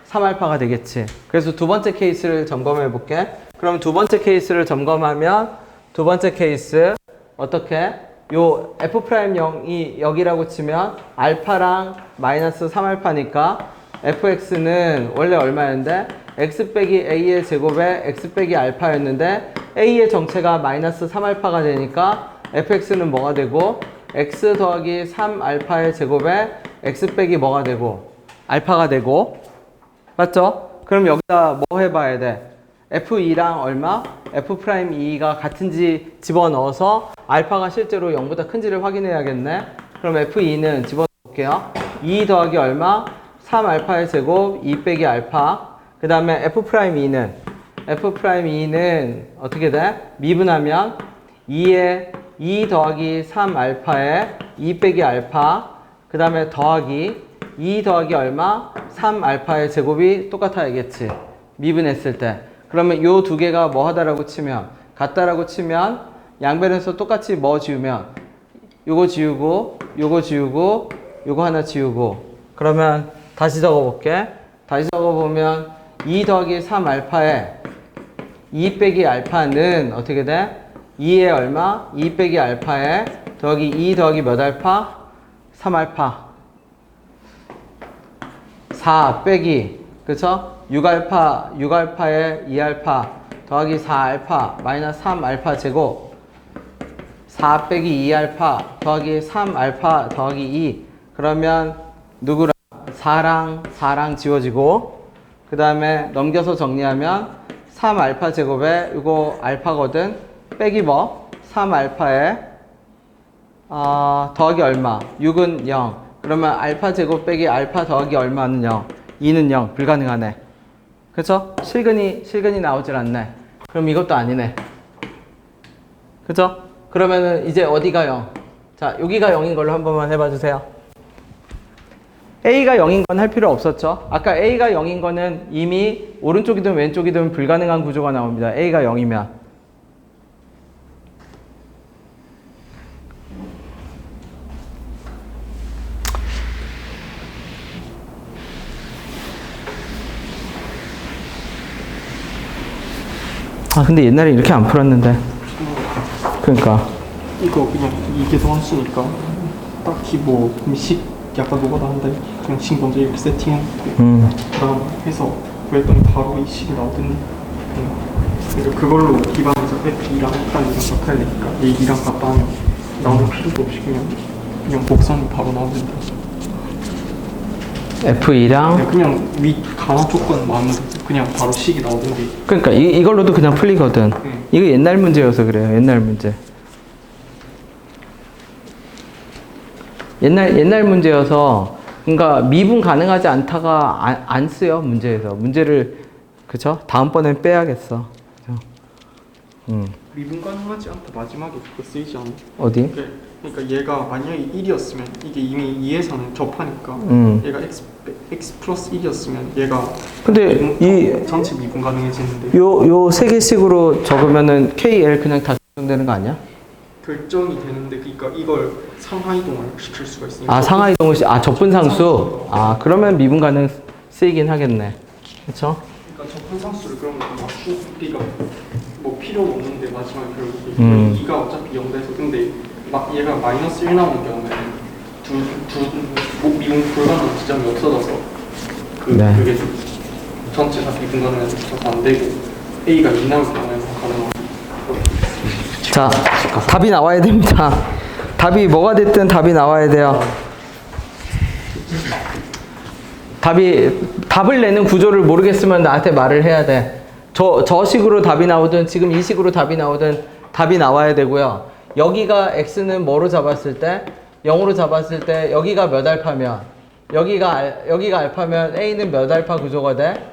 3알파가 되겠지. 그래서 두 번째 케이스를 점검해 볼게. 그럼 두 번째 케이스를 점검하면 두 번째 케이스 어떻게? 요 f'0이 여기라고 치면 알파랑 마이너스 3알파니까 fx는 원래 얼마였는데 x 빼기 a의 제곱에 x 빼기 알파였는데 a의 정체가 마이너스 3알파가 되니까 fx는 뭐가 되고 x 더하기 3알파의 제곱에 x 빼기 뭐가 되고 알파가 되고, 맞죠? 그럼 여기다 뭐 해봐야 돼? f2랑 얼마? f'2가 같은지 집어넣어서 알파가 실제로 0보다 큰지를 확인해야겠네. 그럼 f2는 집어넣을게요. 2 더하기 얼마? 3알파의 제곱 2 빼기 알파. 그 다음에 f'2는 어떻게 돼? 미분하면 2 더하기 3알파에 2 빼기 알파. 그 다음에 더하기 2 더하기 얼마? 3알파의 제곱이 똑같아야겠지. 미분했을 때. 그러면 요 두 개가 뭐 하다라고 치면, 같다라고 치면 양변에서 똑같이 뭐 지우면 요거 지우고 요거 지우고 요거 하나 지우고, 그러면 다시 적어볼게. 다시 적어보면 2 더하기 3알파에 2 빼기 알파는 어떻게 돼? 2에 얼마? 2 빼기 알파에 더하기 2 더하기 몇 알파? 3알파. 4 빼기, 그쵸? 6알파에 2알파 더하기 4알파 마이너스 3알파 제곱. 4 빼기 2알파 더하기 3알파 더하기 2. 그러면 누구랑? 4랑 지워지고, 그 다음에 넘겨서 정리하면 3알파 제곱에 이거 알파거든. 빼기 뭐? 3알파에 더하기 얼마? 6은 0. 그러면 알파 제곱 빼기 알파 더하기 얼마는 0. 2는 0. 불가능하네. 그쵸? 실근이 나오질 않네. 그럼 이것도 아니네. 그쵸? 그러면은 이제 어디가 0? 자, 여기가 0인 걸로 한 번만 해봐 주세요. A가 0인 건 할 필요 없었죠. 아까 A가 0인 거는 이미 오른쪽이든 왼쪽이든 불가능한 구조가 나옵니다. A가 0이면. 아, 근데 옛날에 이렇게 안 풀었는데. 그러니까. 이거 그냥 이게 더 한수니까 딱히 뭐 식 약간 노가다 한데 그냥 식 먼저 이렇게 세팅해놓고 그다음 해서 그랬더니 바로 이 식이 나오더니 그러니까 그걸로 기반해서 F2랑 F'이랑 바꿔야 되니까 얘2랑 같다하면 나오는 필요도 없이 그냥 복선이 바로 나오는데 F2랑 그냥 위 단화 조건만으로 그냥 바로 식이 나오던데. 그러니까 이걸로도 그냥 풀리거든. 이거 옛날 문제여서 그래요. 옛날 문제. 옛날 문제여서, 그러니까 미분 가능하지 않다가 안 쓰요, 문제에서. 문제를, 그쵸? 다음번엔 빼야겠어. 그쵸? 미분 가능하지 않다 마지막에 그거 쓰이지 않아? 어디? 그러니까 얘가 만약에 1이었으면 이게 이미 2에서는 접하니까 얘가 x 플러스 1이었으면 얘가 근데 이 전체 미분 가능해지는데 요 세 개씩으로 적으면은 KL 그냥 다 결정되는 거 아니야? 결정이 되는데 그러니까 이걸 상하 이동을 시킬 수가 있으니까. 아, 상하 이동을 적분상수. 아, 그러면 미분 가능 쓰이긴 하겠네. 그렇죠? 그러니까 접근상수를 그러면 맞추기가 뭐 필요는 없는데 마지막에 결국 2가 어차피 0 돼서 근데 막 얘가 마이너스 1 나오는 경우에는 미분 불가능한 지점이 없어져서 그게 전체 다 미분 가능해서 안 되고 A가 2 나올 경우에는 가능한. 자, 답이 나와야 됩니다. 답이 뭐가 됐든 답이 나와야 돼요. 답을 내는 구조를 모르겠으면 나한테 말을 해야 돼. 저 식으로 답이 나오든 지금 이 식으로 답이 나오든 답이 나와야 되고요. 여기가 x는 뭐로 잡았을 때? 0으로 잡았을 때 여기가 몇 알파면? 여기가 알파면 a는 몇 알파 구조가 돼?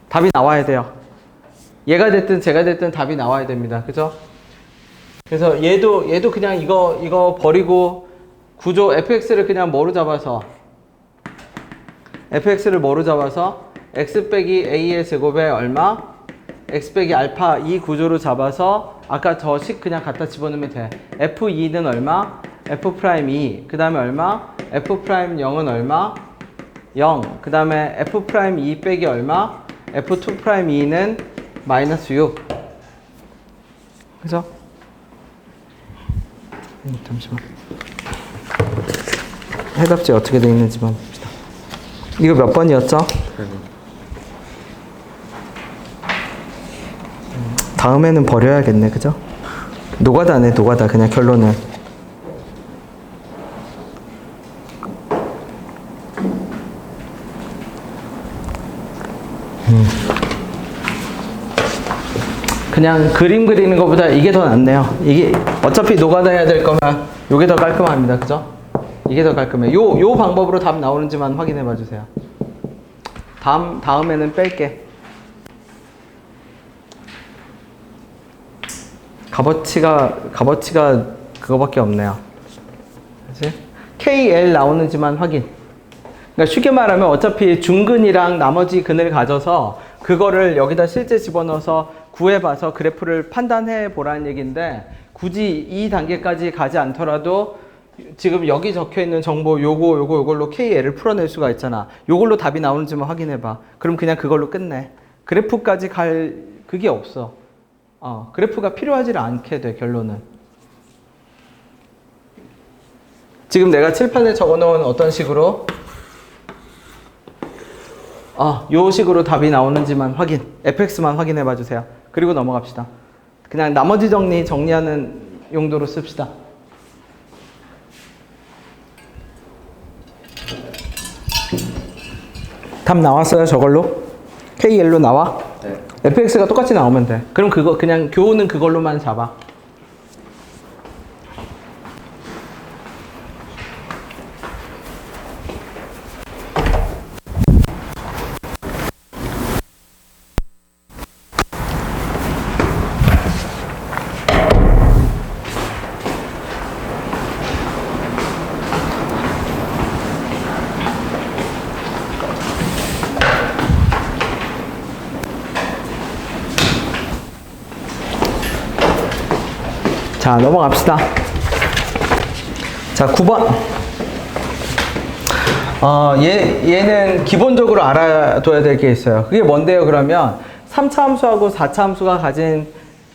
답이 나와야 돼요. 얘가 됐든 제가 됐든 답이 나와야 됩니다. 그죠? 그래서 얘도 그냥 이거 버리고 구조 fx를 그냥 뭐로 잡아서 x 빼기 a의 제곱에 얼마? x 빼기 알파 이 구조로 잡아서 아까 저 식 그냥 갖다 집어넣으면 돼. f2는 얼마? f'2 그 다음에 얼마? f'0은 얼마? 0 그 다음에 f'2 빼기 얼마? f2'2는 마이너스 6 그죠? 잠시만 해답지 어떻게 되어 있는지만 봅시다. 이거 몇 번이었죠? 다음에는 버려야겠네. 그죠? 노가다네. 노가다. 그냥 결론은 그냥 그림 그리는 것보다 이게 더 낫네요. 이게 어차피 노가다 해야 될 거면 이게 더 깔끔합니다. 그죠? 이게 더 깔끔해. 요 방법으로 답 나오는지만 확인해 봐 주세요. 다음에는 뺄게. 값어치가 그거밖에 없네요. 그치? KL 나오는지만 확인. 그러니까 쉽게 말하면 어차피 중근이랑 나머지 근을 가져서 그거를 여기다 실제 집어넣어서 구해봐서 그래프를 판단해 보라는 얘기인데 굳이 이 단계까지 가지 않더라도 지금 여기 적혀있는 정보 요걸로 KL을 풀어낼 수가 있잖아. 요걸로 답이 나오는지만 확인해봐. 그럼 그냥 그걸로 끝내. 그래프까지 갈 그게 없어. 그래프가 필요하지 않게 돼, 결론은. 지금 내가 칠판에 적어놓은 어떤 식으로 요 식으로 답이 나오는지만 fx만 확인해 봐 주세요. 그리고 넘어갑시다. 그냥 나머지 정리하는 용도로 씁시다. 답 나왔어요, 저걸로? KL로 나와? 네. fx가 똑같이 나오면 돼. 그럼 그냥 교훈은 그걸로만 잡아. 자, 넘어갑시다. 자, 9번. 얘는 기본적으로 알아둬야 될 게 있어요. 그게 뭔데요, 그러면? 3차 함수하고 4차 함수가 가진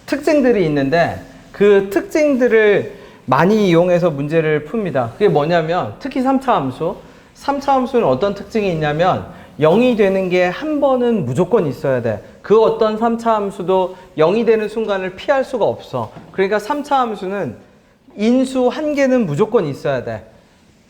특징들이 있는데, 그 특징들을 많이 이용해서 문제를 풉니다. 그게 뭐냐면, 특히 3차 함수. 3차 함수는 어떤 특징이 있냐면, 0이 되는 게 한 번은 무조건 있어야 돼. 그 어떤 3차 함수도 0이 되는 순간을 피할 수가 없어. 그러니까 3차 함수는 인수 한 개는 무조건 있어야 돼.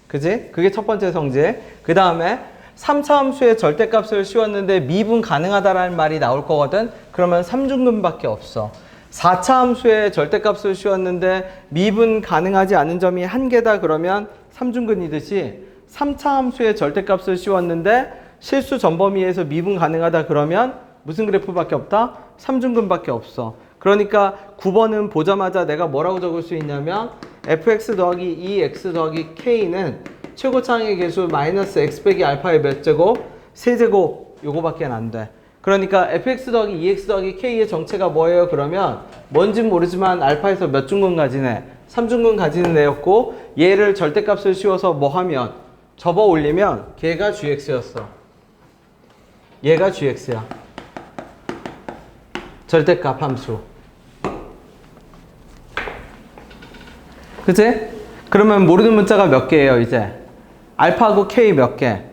그지? 그게 첫 번째 성질. 그 다음에 3차 함수의 절대값을 씌웠는데 미분 가능하다라는 말이 나올 거거든? 그러면 3중근밖에 없어. 4차 함수의 절대값을 씌웠는데 미분 가능하지 않은 점이 한 개다 그러면 3중근이듯이 3차 함수의 절대값을 씌웠는데 실수 전범위에서 미분 가능하다 그러면 무슨 그래프밖에 없다? 3중근밖에 없어. 그러니까 9번은 보자마자 내가 뭐라고 적을 수 있냐면 fx 더하기 2x 더하기 k는 최고차항의 개수 마이너스 x 빼기 알파의 몇 제곱? 세제곱 요거밖에 안 돼. 그러니까 fx 더하기 2x 더하기 k의 정체가 뭐예요? 그러면 뭔진 모르지만 알파에서 몇 중근 가지네? 3중근 가지는 애였고 얘를 절대값을 씌워서 뭐 하면 접어 올리면 걔가 gx였어. 얘가 gx야. 절대값 함수. 그치? 그러면 모르는 문자가 몇 개예요, 이제? 알파하고 k 몇 개?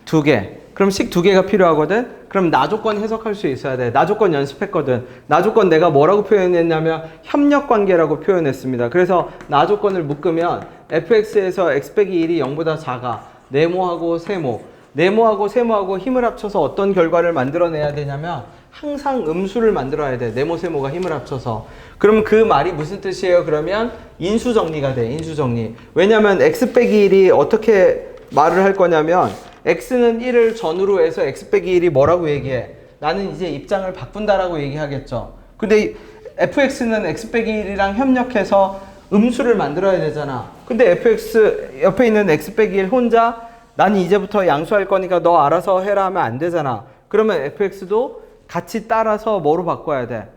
2개. 그럼 식 2개가 필요하거든? 그럼 나 조건 해석할 수 있어야 돼. 나 조건 연습했거든. 나 조건 내가 뭐라고 표현했냐면 협력관계라고 표현했습니다. 그래서 나 조건을 묶으면 fx에서 x 빼기 1이 0보다 작아. 네모하고 세모. 네모하고 세모하고 힘을 합쳐서 어떤 결과를 만들어내야 되냐면 항상 음수를 만들어야 돼. 네모 세모가 힘을 합쳐서. 그럼 그 말이 무슨 뜻이에요? 그러면 인수정리가 돼. 인수정리. 왜냐면 x 빼기 1이 어떻게 말을 할 거냐면 x는 1을 전후로 해서 x 빼기 1이 뭐라고 얘기해? 나는 이제 입장을 바꾼다라고 얘기하겠죠. 근데 fx는 x 빼기 1이랑 협력해서 음수를 만들어야 되잖아. 근데 fx 옆에 있는 x 빼기 1 혼자 나는 이제부터 양수할 거니까 너 알아서 해라 하면 안 되잖아. 그러면 fx도 같이 따라서 뭐로 바꿔야 돼?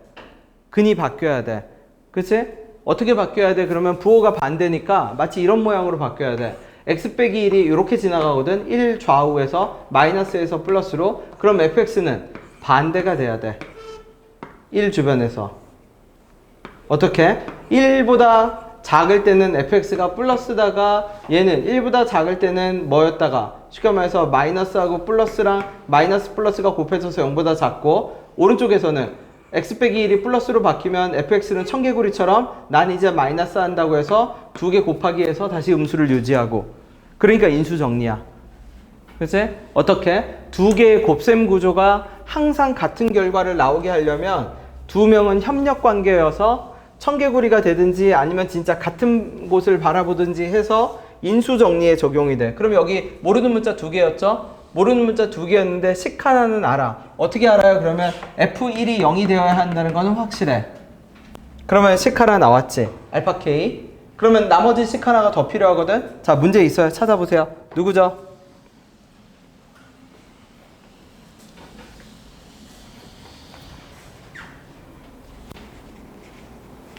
근이 바뀌어야 돼. 그치? 어떻게 바뀌어야 돼? 그러면 부호가 반대니까 마치 이런 모양으로 바뀌어야 돼. x 빼기 1이 이렇게 지나가거든. 1 좌우에서 마이너스에서 플러스로. 그럼 fx는 반대가 돼야 돼. 1 주변에서. 어떻게? 1보다 작을 때는 fx가 플러스다가 얘는 1보다 작을 때는 뭐였다가 쉽게 말해서 마이너스하고 플러스랑 마이너스 플러스가 곱해져서 0보다 작고 오른쪽에서는 x 빼기 1이 플러스로 바뀌면 fx는 청개구리처럼 난 이제 마이너스 한다고 해서 2개 곱하기 해서 다시 음수를 유지하고 그러니까 인수정리야. 그치? 어떻게? 2개의 곱셈 구조가 항상 같은 결과를 나오게 하려면 2명은 협력관계여서 청개구리가 되든지 아니면 진짜 같은 곳을 바라보든지 해서 인수정리에 적용이 돼. 그럼 여기 모르는 문자 2개였죠? 모르는 문자 2개였는데 식 하나는 알아. 어떻게 알아요? 그러면 F1이 0이 되어야 한다는 거는 확실해. 그러면 식 하나 나왔지? 알파 K. 그러면 나머지 식 하나가 더 필요하거든? 자, 문제 있어요. 찾아보세요. 누구죠?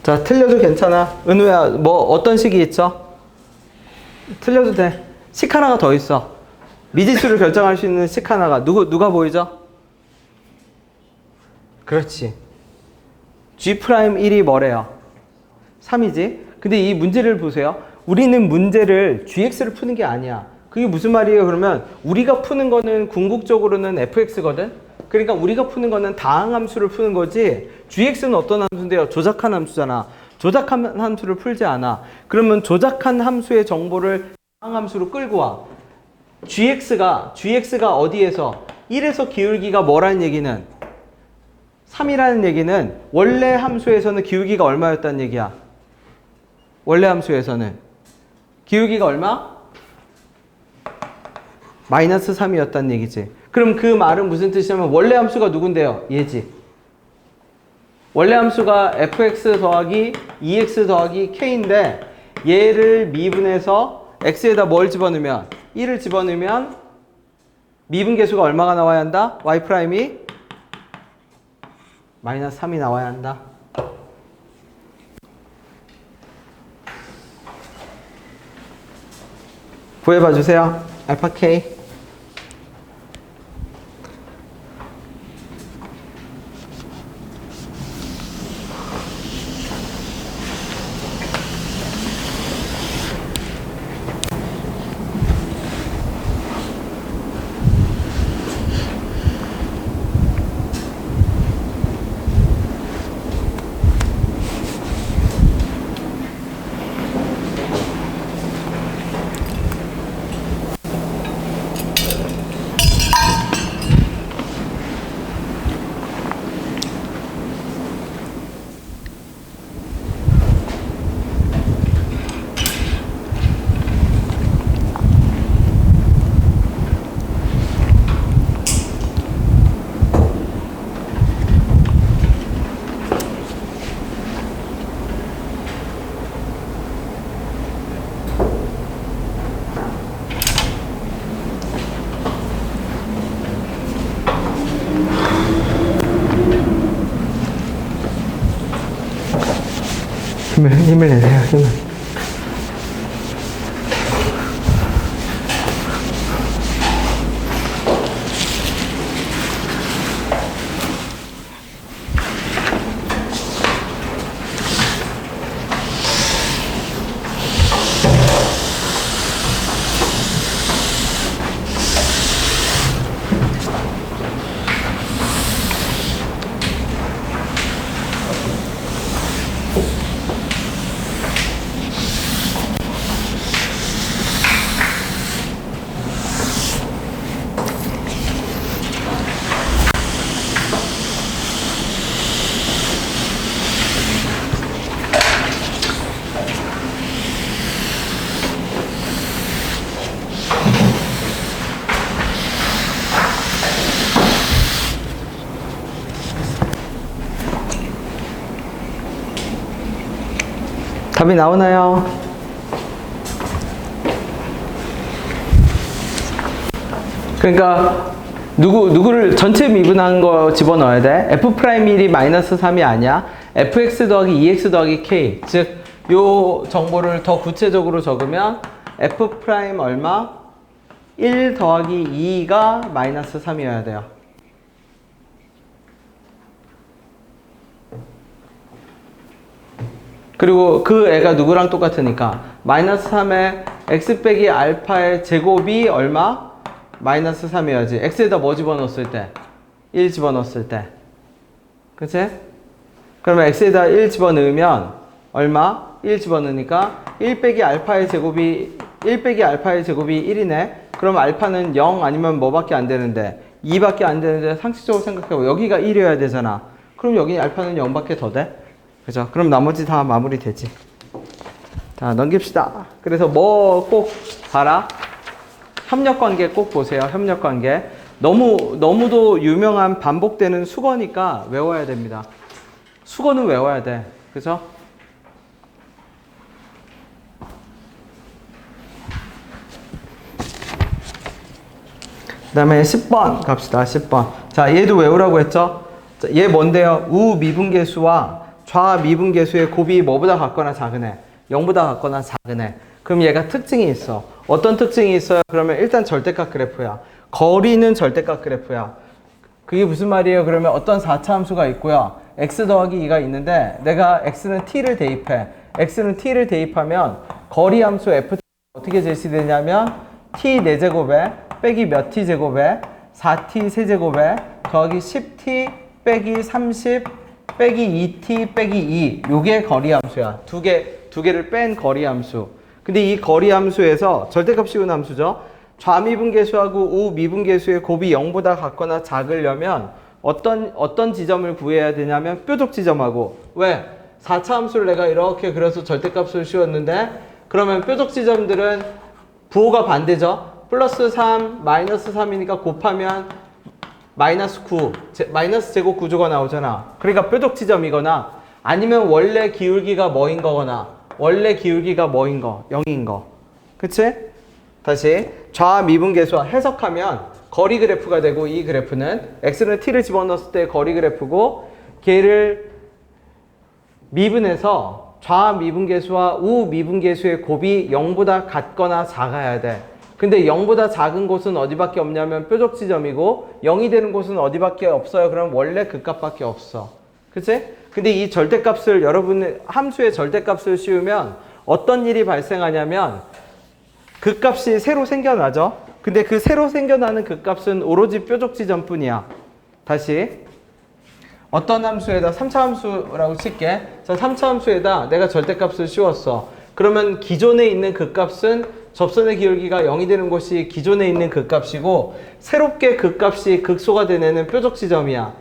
자, 틀려도 괜찮아. 은우야, 뭐 어떤 식이 있죠? 틀려도 돼. 식 하나가 더 있어. 미지수를 결정할 수 있는 식 하나가 누가 보이죠? 그렇지. G'1이 뭐래요? 3이지? 근데 이 문제를 보세요. 우리는 문제를 gx를 푸는 게 아니야. 그게 무슨 말이에요? 그러면 우리가 푸는 거는 궁극적으로는 fx거든? 그러니까 우리가 푸는 거는 다항함수를 푸는 거지 gx는 어떤 함수인데요? 조작한 함수잖아. 조작한 함수를 풀지 않아. 그러면 조작한 함수의 정보를 다항함수로 끌고 와. gx가 어디에서? 1에서 기울기가 뭐라는 얘기는? 3이라는 얘기는 원래 함수에서는 기울기가 얼마였다는 얘기야? 원래 함수에서는 기울기가 얼마? 마이너스 3이었다는 얘기지. 그럼 그 말은 무슨 뜻이냐면 원래 함수가 누군데요? 얘지. 원래 함수가 fx 더하기 2x 더하기 k인데 얘를 미분해서 x에다 뭘 집어넣으면 1을 집어넣으면 미분계수가 얼마가 나와야 한다? y''이 마이너스 3이 나와야 한다. 구해봐 주세요. 알파 k. 힘을 내세요, 힘을. 답이 나오나요? 그러니까 누구를 전체 미분한 거 집어넣어야 돼. f'1이 마이너스 3이 아니야. fx 더하기 2x 더하기 k. 즉, 요 정보를 더 구체적으로 적으면 f' 얼마? 1 더하기 2가 마이너스 3이어야 돼요. 그리고 그 애가 누구랑 똑같으니까 마이너스 3에 x 빼기 알파의 제곱이 얼마? 마이너스 3이어야지. x에다 뭐 집어넣었을 때? 1 집어넣었을 때. 그치? 그러면 x에다 1 집어넣으면 얼마? 1 집어넣으니까 1 빼기 알파의 제곱이 1이네. 그럼 알파는 0 아니면 뭐밖에 안 되는데? 2밖에 안 되는데 상식적으로 생각해보. 여기가 1이어야 되잖아. 그럼 여기 알파는 0밖에 더 돼? 그죠? 그럼 나머지 다 마무리 되지. 자, 넘깁시다. 그래서 뭐 꼭 봐라? 협력관계 꼭 보세요. 협력관계. 너무도 유명한 반복되는 수거니까 외워야 됩니다. 수거는 외워야 돼. 그죠? 그 다음에 10번 갑시다. 10번. 자, 얘도 외우라고 했죠? 자, 얘 뭔데요? 우미분계수와 좌미분계수의 곱이 뭐보다 같거나 작은 애? 0보다 같거나 작은 애. 그럼 얘가 특징이 있어. 어떤 특징이 있어요? 그러면 일단 절대값 그래프야. 거리는 절대값 그래프야. 그게 무슨 말이에요? 그러면 어떤 4차 함수가 있고요. x 더하기 2가 있는데 내가 x는 t를 대입해. x는 t를 대입하면 거리 함수 f 어떻게 제시되냐면 t 4제곱에 빼기 몇 t 제곱에 4t 세제곱에 더하기 10t 빼기 30 빼기 2t 빼기 2. 요게 거리 함수야. 두 개를 뺀 거리 함수. 근데 이 거리 함수에서 절대값 씌운 함수죠. 좌미분계수하고 우미분계수의 곱이 0보다 같거나 작으려면 어떤 지점을 구해야 되냐면 뾰족 지점하고. 왜? 4차 함수를 내가 이렇게 그려서 절대값을 씌웠는데 그러면 뾰족 지점들은 부호가 반대죠. 플러스 3, 마이너스 3이니까 곱하면 마이너스 9, 마이너스 제곱 구조가 나오잖아. 그러니까 뾰족 지점이거나 아니면 원래 기울기가 뭐인 거거나 원래 기울기가 뭐인 거, 0인 거. 그치? 다시 좌미분계수와 해석하면 거리 그래프가 되고 이 그래프는 x는 t를 집어넣었을 때 거리 그래프고 걔를 미분해서 좌미분계수와 우미분계수의 곱이 0보다 같거나 작아야 돼. 근데 0보다 작은 곳은 어디밖에 없냐면 뾰족 지점이고 0이 되는 곳은 어디밖에 없어요. 그럼 원래 그 값밖에 없어. 그치? 근데 이 절대값을 여러분 함수의 절대값을 씌우면 어떤 일이 발생하냐면 그 값이 새로 생겨나죠. 근데 그 새로 생겨나는 그 값은 오로지 뾰족 지점뿐이야. 다시 어떤 함수에다 3차 함수라고 칠게. 자, 3차 함수에다 내가 절대값을 씌웠어. 그러면 기존에 있는 그 값은 접선의 기울기가 0이 되는 곳이 기존에 있는 그 값이고 새롭게 그 값이 극소가 된 애는 뾰족 지점이야.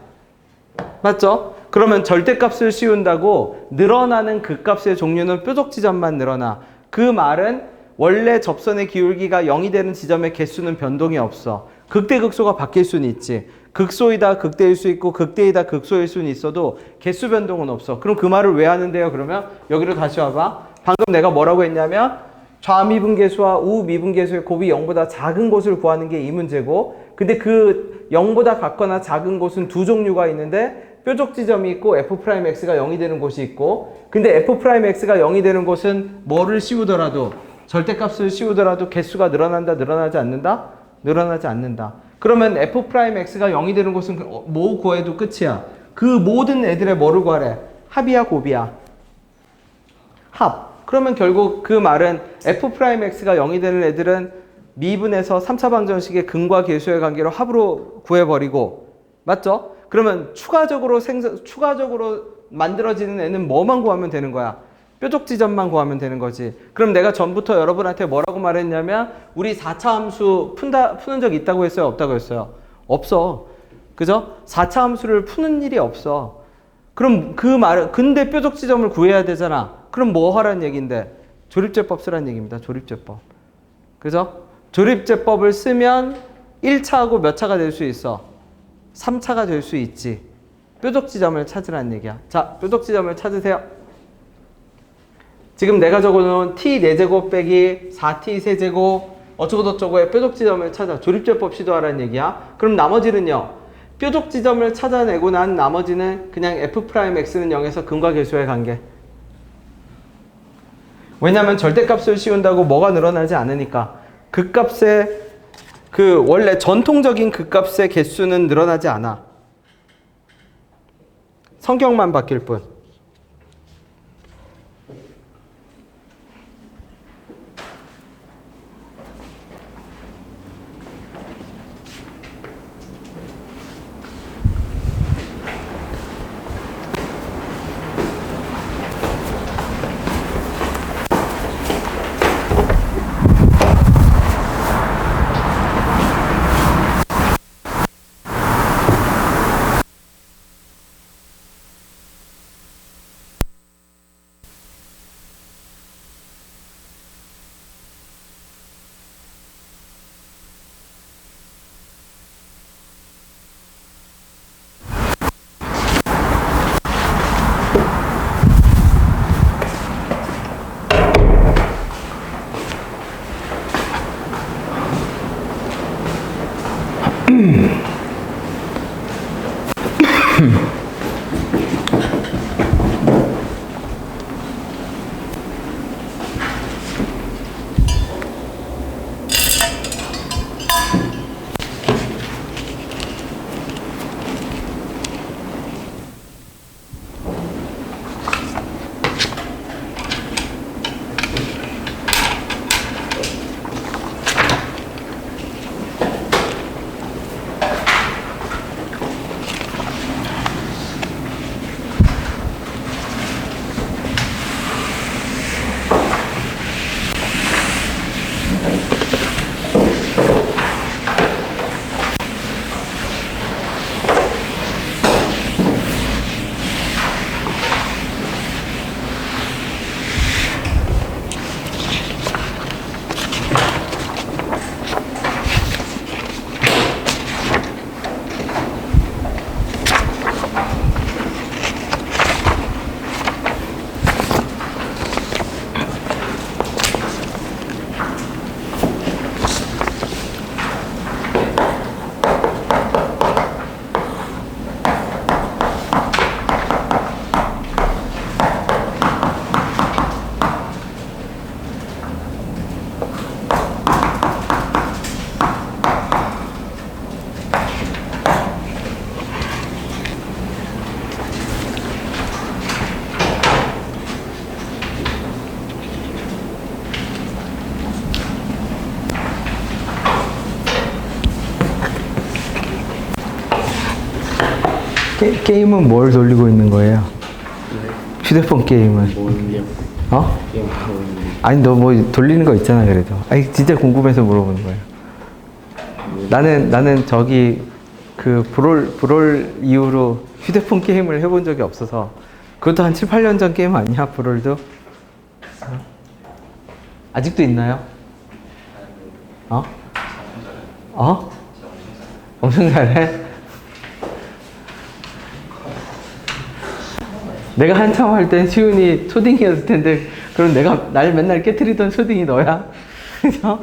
맞죠? 그러면 절대값을 씌운다고 늘어나는 그 값의 종류는 뾰족 지점만 늘어나. 그 말은 원래 접선의 기울기가 0이 되는 지점의 개수는 변동이 없어. 극대 극소가 바뀔 수는 있지. 극소이다 극대일 수 있고 극대이다 극소일 수는 있어도 개수 변동은 없어. 그럼 그 말을 왜 하는데요? 그러면 여기로 다시 와봐. 방금 내가 뭐라고 했냐면 좌미분계수와 우미분계수의 곱이 0보다 작은 곳을 구하는 게 이 문제고, 근데 그 0보다 같거나 작은 곳은 두 종류가 있는데 뾰족 지점이 있고 f'x가 0이 되는 곳이 있고, 근데 f'x가 0이 되는 곳은 뭐를 씌우더라도 절대값을 씌우더라도 개수가 늘어난다 늘어나지 않는다? 늘어나지 않는다. 그러면 f'x가 0이 되는 곳은 뭐 구해도 끝이야. 그 모든 애들의 뭐를 구하래? 합이야 곱이야? 합. 그러면 결국 그 말은 f'x가 0이 되는 애들은 미분에서 3차 방정식의 근과 계수의 관계로 합으로 구해버리고, 맞죠? 그러면 추가적으로 만들어지는 애는 뭐만 구하면 되는 거야? 뾰족 지점만 구하면 되는 거지. 그럼 내가 전부터 여러분한테 뭐라고 말했냐면 우리 4차 함수 푸는 적 있다고 했어요? 없다고 했어요? 없어. 그죠? 4차 함수를 푸는 일이 없어. 그럼 그 말은 근데 뾰족 지점을 구해야 되잖아. 그럼 뭐 하라는 얘기인데? 조립제법 쓰라는 얘기입니다. 조립제법. 그죠? 조립제법을 쓰면 1차하고 몇 차가 될 수 있어? 3차가 될 수 있지. 뾰족 지점을 찾으라는 얘기야. 자, 뾰족 지점을 찾으세요. 지금 내가 적어놓은 t 4제곱 빼기 4t 세제곱 어쩌고저쩌고의 뾰족 지점을 찾아. 조립제법 시도하라는 얘기야. 그럼 나머지는요. 뾰족 지점을 찾아내고 난 나머지는 그냥 f'x는 0에서 근과 계수의 관계. 왜냐면 절대값을 씌운다고 뭐가 늘어나지 않으니까. 그 값의 원래 전통적인 그 값의 개수는 늘어나지 않아. 성격만 바뀔 뿐. 게임은 뭘 돌리고 있는 거예요? 휴대폰 게임은? 뭔요? 어? 게임 뭔 아니 너 뭐 돌리는 거 있잖아 그래도. 아니 진짜 궁금해서 물어보는 거예요. 나는 저기 그 브롤 이후로 휴대폰 게임을 해본 적이 없어서 그것도 한 7, 8년 전 게임 아니야 브롤도? 아직도 있나요? 어? 어? 엄청 잘해? 내가 한참 할 땐 시훈이 초딩이었을 텐데 그럼 내가 날 맨날 깨트리던 초딩이 너야? 그죠?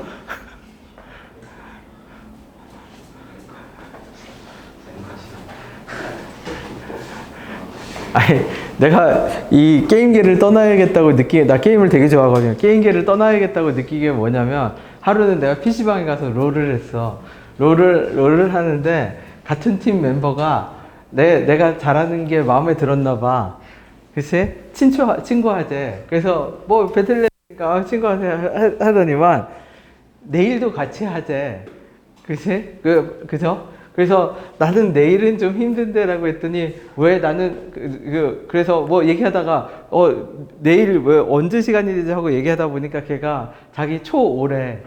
아니 내가 이 게임계를 떠나야겠다고 나 게임을 되게 좋아하거든요. 게임계를 떠나야겠다고 느낀 게 뭐냐면 하루는 내가 PC방에 가서 롤을 했어. 롤을 하는데 같은 팀 멤버가 내가 잘하는 게 마음에 들었나 봐. 그치? 친구하재. 그래서 뭐 배틀넷이니까 친구하재 하더니만 내일도 같이 하재. 그치? 그죠? 그래서 나는 내일은 좀 힘든데라고 했더니 왜 나는 그래서 뭐 얘기하다가 내일 왜 언제 시간이 되지 하고 얘기하다 보니까 걔가 자기 초5래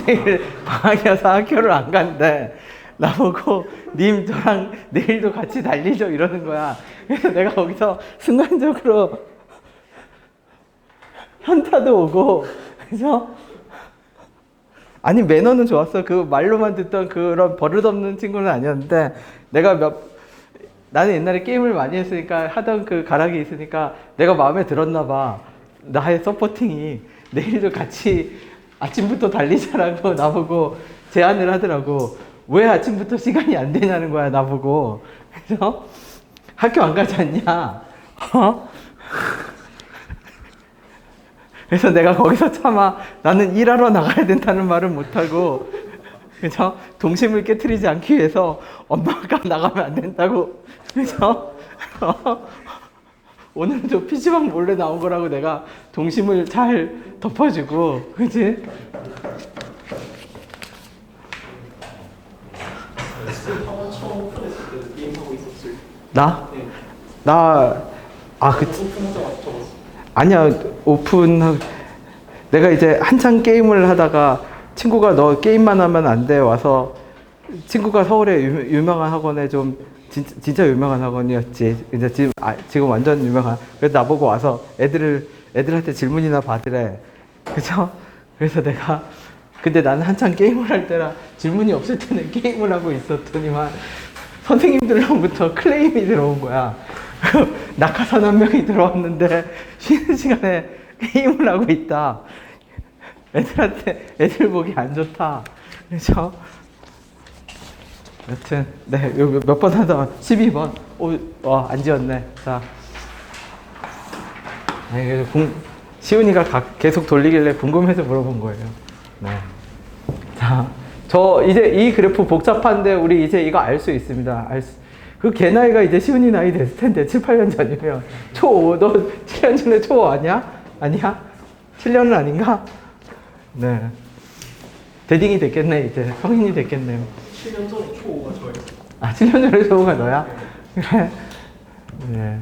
내일 방학이어서 학교를 안 간대. 나보고 님 저랑 내일도 같이 달리죠 이러는 거야. 그래서 내가 거기서 순간적으로 현타도 오고 그래서 아니 매너는 좋았어. 그 말로만 듣던 그런 버릇없는 친구는 아니었는데 나는 옛날에 게임을 많이 했으니까 하던 그 가락이 있으니까 내가 마음에 들었나 봐. 나의 서포팅이 내일도 같이 아침부터 달리자라고 나보고 제안을 하더라고. 왜 아침부터 시간이 안 되냐는 거야 나보고. 그래서 학교 안 가지 않냐? 어? 그래서 내가 거기서 차마 나는 일하러 나가야 된다는 말은 못하고 그래서 동심을 깨트리지 않기 위해서 엄마가 나가면 안 된다고 그래서 오늘은 저 PC방 몰래 나온 거라고 내가 동심을 잘 덮어주고 그치? 처음 오픈했을 때 게임하고 있었어요. 나? 네. 그치. 오픈하자마자 접었어. 아니야 내가 이제 한창 게임을 하다가 친구가 너 게임만 하면 안 돼 와서 친구가 서울에 유명한 학원에 좀 진짜 유명한 학원이었지. 이제 지금 완전 유명한. 그래서 나보고 와서 애들한테 질문이나 받으래. 그죠? 그래서 내가 근데 나는 한창 게임을 할 때라 질문이 없을 때는 게임을 하고 있었더니만 선생님들로부터 클레임이 들어온 거야. 낙하산 한 명이 들어왔는데 쉬는 시간에 게임을 하고 있다. 애들 보기 안 좋다. 그래서 여튼 네 여기 몇 번 하다 12번 안 지웠네. 자, 아니 그래서 시훈이가 계속 돌리길래 궁금해서 물어본 거예요. 네. 자, 저 이제 이 그래프 복잡한데 우리 이제 이거 알 수 있습니다. 그 걔 나이가 이제 시훈이 나이 됐을 텐데 7, 8년 전이면 초5 너 7년 전에 초5 아니야? 아니야? 7년은 아닌가? 네. 대딩이 됐겠네 이제 성인이 됐겠네요. 7년 전에 초5가 저예요. 7년 전에 초5가 너야? 그래. 네.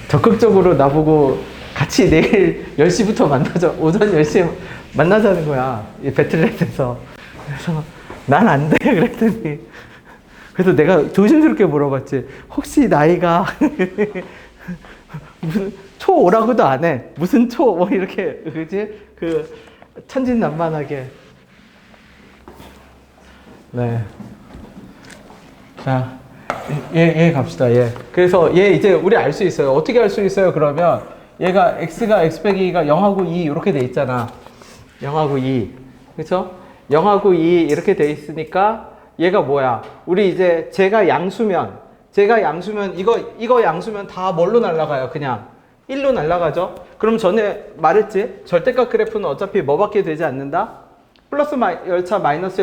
적극적으로 나보고 같이 내일 10시부터 만나자. 오전 10시에 만나자는 거야. 이 배틀넷에서. 그래서 난 안 돼. 그랬더니. 그래서 내가 조심스럽게 물어봤지. 혹시 나이가 무슨 초5라고도 안 해. 무슨 뭐 이렇게 그지? 천진난만하게. 네. 자, 얘 갑시다. 얘. 그래서 얘 이제 우리 알 수 있어요. 어떻게 알 수 있어요? 그러면 얘가 x가 x 빼기 2가 0하고 2 이렇게 돼 있잖아. 0하고 2. 그렇죠? 0하고 2 이렇게 돼 있으니까 얘가 뭐야? 우리 이제 제가 양수면 이거 양수면 다 뭘로 날아가요? 그냥 1로 날아가죠? 그럼 전에 말했지? 절대값 그래프는 어차피 뭐밖에 되지 않는다? 플러스 열차 마이너스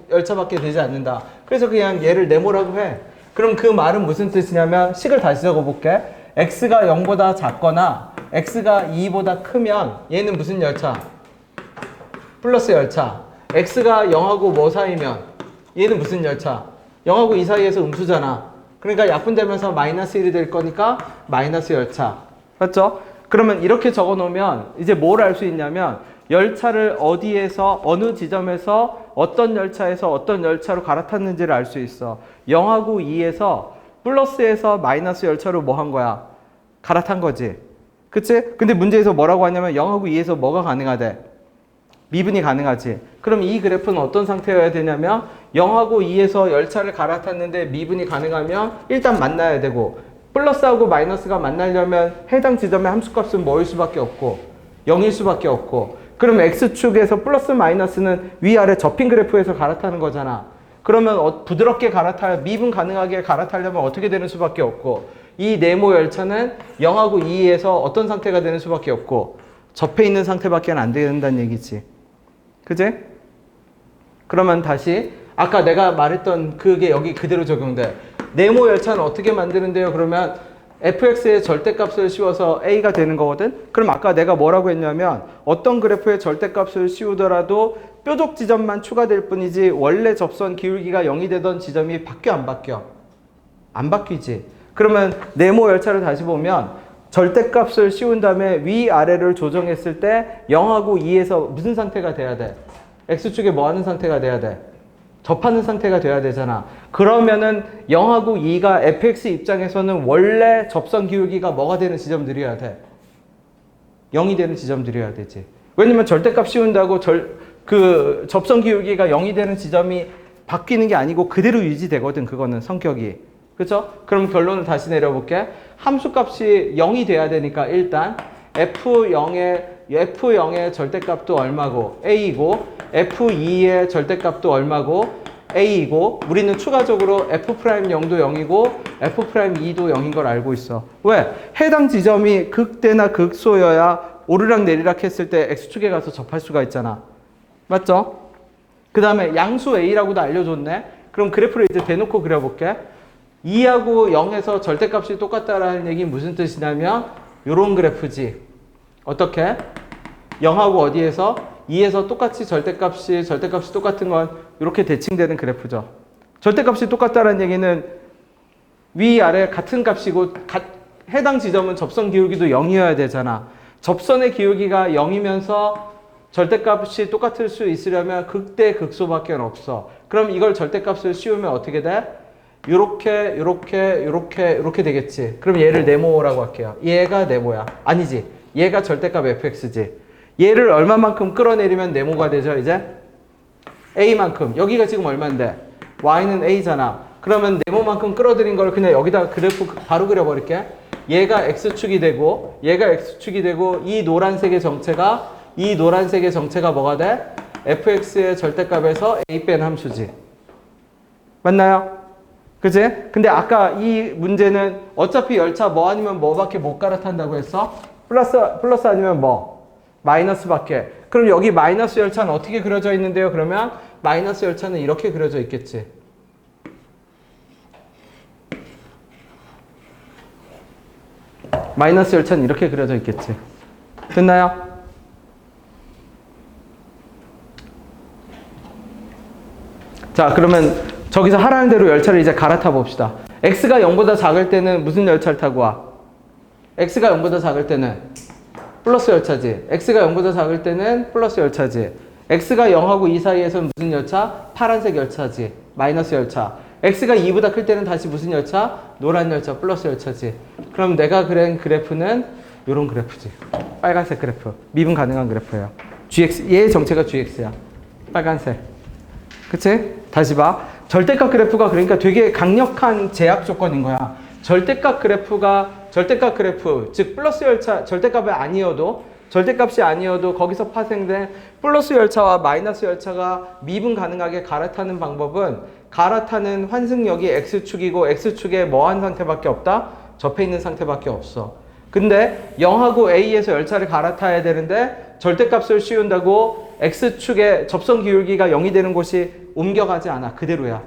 열차밖에 되지 않는다. 그래서 그냥 얘를 네모라고 해. 그럼 그 말은 무슨 뜻이냐면 식을 다시 적어볼게. x가 0보다 작거나 x가 2보다 크면 얘는 무슨 열차? 플러스 열차. x가 0하고 뭐 사이면 얘는 무슨 열차? 0하고 2 사이에서 음수잖아. 그러니까 약분되면서 마이너스 1이 될 거니까 마이너스 열차. 맞죠? 그러면 이렇게 적어 놓으면 이제 뭘 알 수 있냐면 열차를 어디에서 어느 지점에서 어떤 열차에서 어떤 열차로 갈아탔는지를 알 수 있어. 0하고 2에서 플러스에서 마이너스 열차로 뭐 한 거야? 갈아탄 거지. 그치? 근데 문제에서 뭐라고 하냐면 0하고 2에서 뭐가 가능하대? 미분이 가능하지. 그럼 이 그래프는 어떤 상태여야 되냐면 0하고 2에서 열차를 갈아탔는데 미분이 가능하면 일단 만나야 되고 플러스하고 마이너스가 만나려면 해당 지점의 함수값은 뭐일 수밖에 없고 0일 수밖에 없고 그럼 X축에서 플러스 마이너스는 위아래 접힌 그래프에서 갈아타는 거잖아. 그러면 부드럽게 미분 가능하게 갈아타려면 어떻게 되는 수밖에 없고 이 네모 열차는 0하고 2에서 어떤 상태가 되는 수밖에 없고 접해 있는 상태밖에 안 된다는 얘기지. 그제? 그러면 다시 아까 내가 말했던 그게 여기 그대로 적용돼. 네모 열차는 어떻게 만드는데요? 그러면 fx의 절대값을 씌워서 a가 되는 거거든? 그럼 아까 내가 뭐라고 했냐면 어떤 그래프의 절대값을 씌우더라도 뾰족 지점만 추가될 뿐이지 원래 접선 기울기가 0이 되던 지점이 바뀌어 안 바뀌어? 안 바뀌지. 그러면 네모 열차를 다시 보면 절대값을 씌운 다음에 위아래를 조정했을 때 0하고 2에서 무슨 상태가 돼야 돼? X축에 뭐 하는 상태가 돼야 돼? 접하는 상태가 돼야 되잖아. 그러면은 0하고 2가 fx 입장에서는 원래 접선 기울기가 뭐가 되는 지점들이어야 돼? 0이 되는 지점들이어야 되지. 왜냐면 절대값 씌운다고 접선 기울기가 0이 되는 지점이 바뀌는 게 아니고 그대로 유지되거든. 그거는 성격이. 그죠? 그럼 결론을 다시 내려볼게. 함수값이 0이 돼야 되니까 일단 F0의 절대값도 얼마고 A이고 F2의 절대값도 얼마고 A이고 우리는 추가적으로 F'0도 0이고 F'2도 0인 걸 알고 있어. 왜? 해당 지점이 극대나 극소여야 오르락 내리락 했을 때 X축에 가서 접할 수가 있잖아. 맞죠? 그 다음에 양수 A라고도 알려줬네. 그럼 그래프를 이제 대놓고 그려볼게. 2하고 0에서 절대값이 똑같다라는 얘기는 무슨 뜻이냐면 요런 그래프지. 어떻게? 0하고 어디에서? 2에서 똑같이 절대값이 똑같은 건 이렇게 대칭되는 그래프죠. 절대값이 똑같다는 얘기는 위아래 같은 값이고 해당 지점은 접선 기울기도 0이어야 되잖아. 접선의 기울기가 0이면서 절대값이 똑같을 수 있으려면 극대 극소밖에 없어. 그럼 이걸 절대값을 씌우면 어떻게 돼? 요렇게 되겠지. 그럼 얘를 네모라고 할게요. 얘가 네모야. 아니지. 얘가 절대값 fx지. 얘를 얼마만큼 끌어내리면 네모가 되죠, 이제? a만큼. 여기가 지금 얼마인데? y는 a잖아. 그러면 네모만큼 끌어들인 걸 그냥 여기다 그래프 바로 그려버릴게. 얘가 x축이 되고, 이 노란색의 정체가 뭐가 돼? fx의 절대값에서 a 뺀 함수지. 맞나요? 그치? 근데 아까 이 문제는 어차피 열차 뭐 아니면 뭐밖에 못 갈아탄다고 했어? 플러스 아니면 뭐? 마이너스밖에. 그럼 여기 마이너스 열차는 어떻게 그려져 있는데요? 그러면 마이너스 열차는 이렇게 그려져 있겠지. 마이너스 열차는 이렇게 그려져 있겠지. 됐나요? 자, 그러면 저기서 하라는 대로 열차를 이제 갈아타 봅시다. x가 0보다 작을 때는 무슨 열차를 타고 와? x가 0보다 작을 때는 플러스 열차지. x가 0보다 작을 때는 플러스 열차지. x가 0하고 2 사이에서는 무슨 열차? 파란색 열차지. 마이너스 열차. x가 2보다 클 때는 다시 무슨 열차? 노란 열차, 플러스 열차지. 그럼 내가 그린 그래프는 이런 그래프지. 빨간색 그래프. 미분 가능한 그래프예요. 얘의 정체가 gx야. 빨간색. 그치? 다시 봐. 절대값 그래프가 그러니까 되게 강력한 제약 조건인 거야. 절대값 그래프, 즉 플러스 열차, 절대값이 아니어도 거기서 파생된 플러스 열차와 마이너스 열차가 미분 가능하게 갈아타는 방법은 갈아타는 환승력이 x축이고 x축에 뭐한 상태밖에 없다? 접해 있는 상태밖에 없어. 근데 0하고 a에서 열차를 갈아타야 되는데 절대값을 씌운다고 x축의 접선 기울기가 0이 되는 곳이 옮겨가지 않아. 그대로야.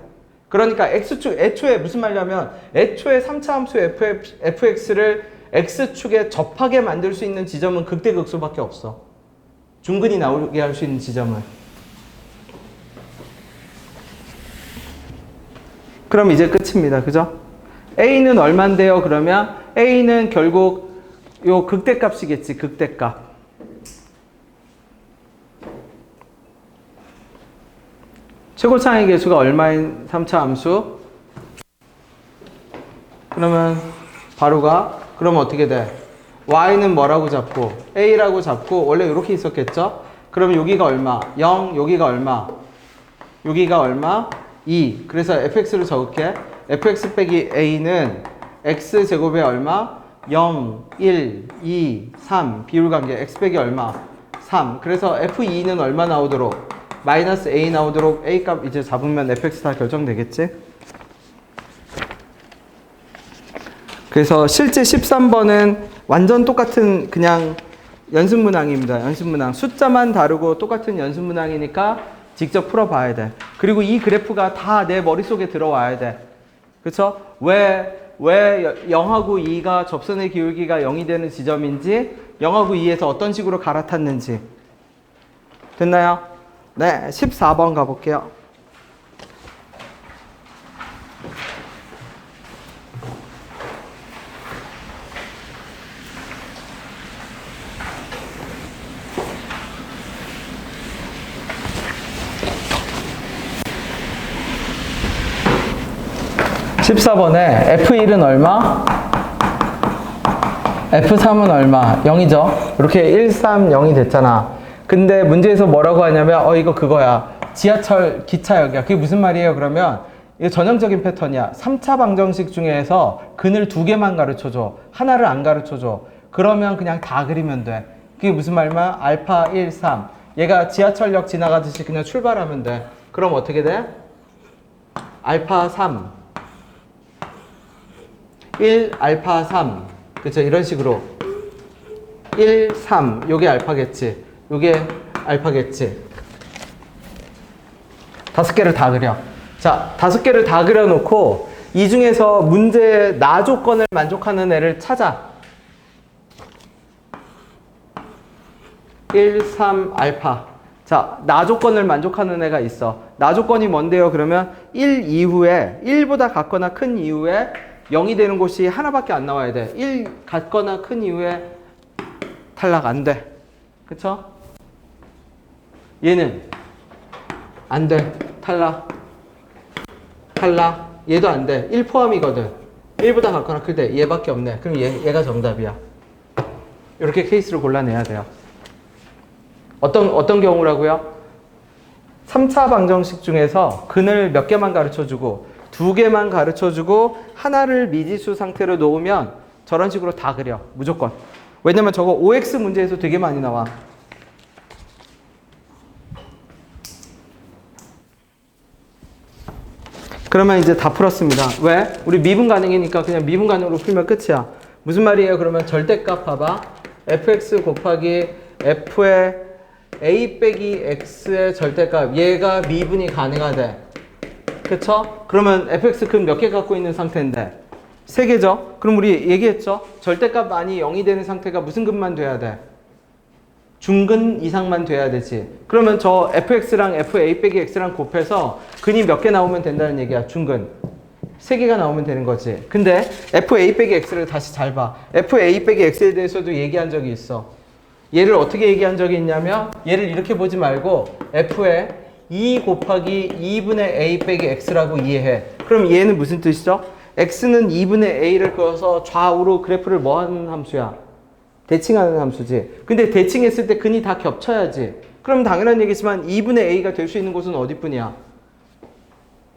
그러니까 x축, 애초에 무슨 말이냐면 애초에 3차 함수 fx를 x축에 접하게 만들 수 있는 지점은 극대극소밖에 없어. 중근이 나오게 할 수 있는 지점은. 그럼 이제 끝입니다. 그죠? A는 얼만데요? 그러면 A는 결국 요 극대값이겠지. 극대값. 최고차항의 개수가 얼마인 3차 함수? 그러면 바로가 그러면 어떻게 돼? Y는 뭐라고 잡고 A라고 잡고 원래 이렇게 있었겠죠? 그럼 여기가 얼마? 0, 여기가 얼마? 여기가 얼마? 2. 그래서 fx를 적을게. fx 빼기 a는 x제곱에 얼마? 0, 1, 2, 3. 비율관계 x 빼기 얼마? 3. 그래서 f2는 얼마 나오도록? 마이너스 a 나오도록 a 값 이제 잡으면 fx 다 결정되겠지? 그래서 실제 13번은 완전 똑같은 그냥 연습문항입니다. 연습문항. 숫자만 다르고 똑같은 연습문항이니까 직접 풀어봐야 돼. 그리고 이 그래프가 다 내 머릿속에 들어와야 돼. 그쵸? 왜 0하고 2가 접선의 기울기가 0이 되는 지점인지 0하고 2에서 어떤 식으로 갈아탔는지. 됐나요? 네, 14번 가볼게요. (14번에) F1은 얼마? F3은 얼마? 0이죠? 이렇게 1, 3, 0이 됐잖아. 근데 문제에서 뭐라고 하냐면 이거 그거야. 지하철 기차역이야. 그게 무슨 말이에요? 그러면 이거 전형적인 패턴이야. 3차 방정식 중에서 근을 2개만 가르쳐줘. 하나를 안 가르쳐줘. 그러면 그냥 다 그리면 돼. 그게 무슨 말이면 알파 1, 3. 얘가 지하철역 지나가듯이 그냥 출발하면 돼. 그럼 어떻게 돼? 알파 3 1 알파 3 그쵸? 이런 식으로 1 3 요게 알파겠지. 요게 알파겠지. 5개를 다 그려. 자, 5개를 다 그려 놓고 이 중에서 문제 나 조건을 만족하는 애를 찾아. 1 3 알파. 자, 나 조건을 만족하는 애가 있어. 나 조건이 뭔데요? 그러면 1 이후에 1보다 같거나 큰 이후에 0이 되는 곳이 하나밖에 안 나와야 돼. 1 같거나 큰 이후에 탈락 안 돼. 그쵸? 얘는 안 돼. 탈락. 얘도 안 돼. 1 포함이거든. 1보다 같거나 클 때 얘밖에 없네. 그럼 얘가 정답이야. 이렇게 케이스를 골라내야 돼요. 어떤 경우라고요? 3차 방정식 중에서 근을 몇 개만 가르쳐주고 2개만 가르쳐주고 하나를 미지수 상태로 놓으면 저런 식으로 다 그려. 무조건. 왜냐면 저거 OX 문제에서 되게 많이 나와. 그러면 이제 다 풀었습니다. 왜? 우리 미분 가능이니까 그냥 미분 가능으로 풀면 끝이야. 무슨 말이에요? 그러면 절대값 봐봐. fx 곱하기 f의 a 빼기 x의 절대값. 얘가 미분이 가능하대. 그쵸? 그러면 fx 근 몇 개 갖고 있는 상태인데? 3개죠? 그럼 우리 얘기했죠? 절대값 많이 0이 되는 상태가 무슨 근만 돼야 돼? 중근 이상만 돼야 되지. 그러면 저 fx랑 fa 빼기 x랑 곱해서 근이 몇 개 나오면 된다는 얘기야. 중근. 3개가 나오면 되는 거지. 근데 fa 빼기 x를 다시 잘 봐. fa 빼기 x에 대해서도 얘기한 적이 있어. 얘를 어떻게 얘기한 적이 있냐면 얘를 이렇게 보지 말고 f에 2 곱하기 2분의 a 빼기 x라고 이해해. 그럼 얘는 무슨 뜻이죠? x는 2분의 a를 그어서 좌우로 그래프를 뭐 하는 함수야? 대칭하는 함수지. 근데 대칭했을 때 근이 다 겹쳐야지. 그럼 당연한 얘기지만 2분의 a가 될 수 있는 곳은 어디뿐이야?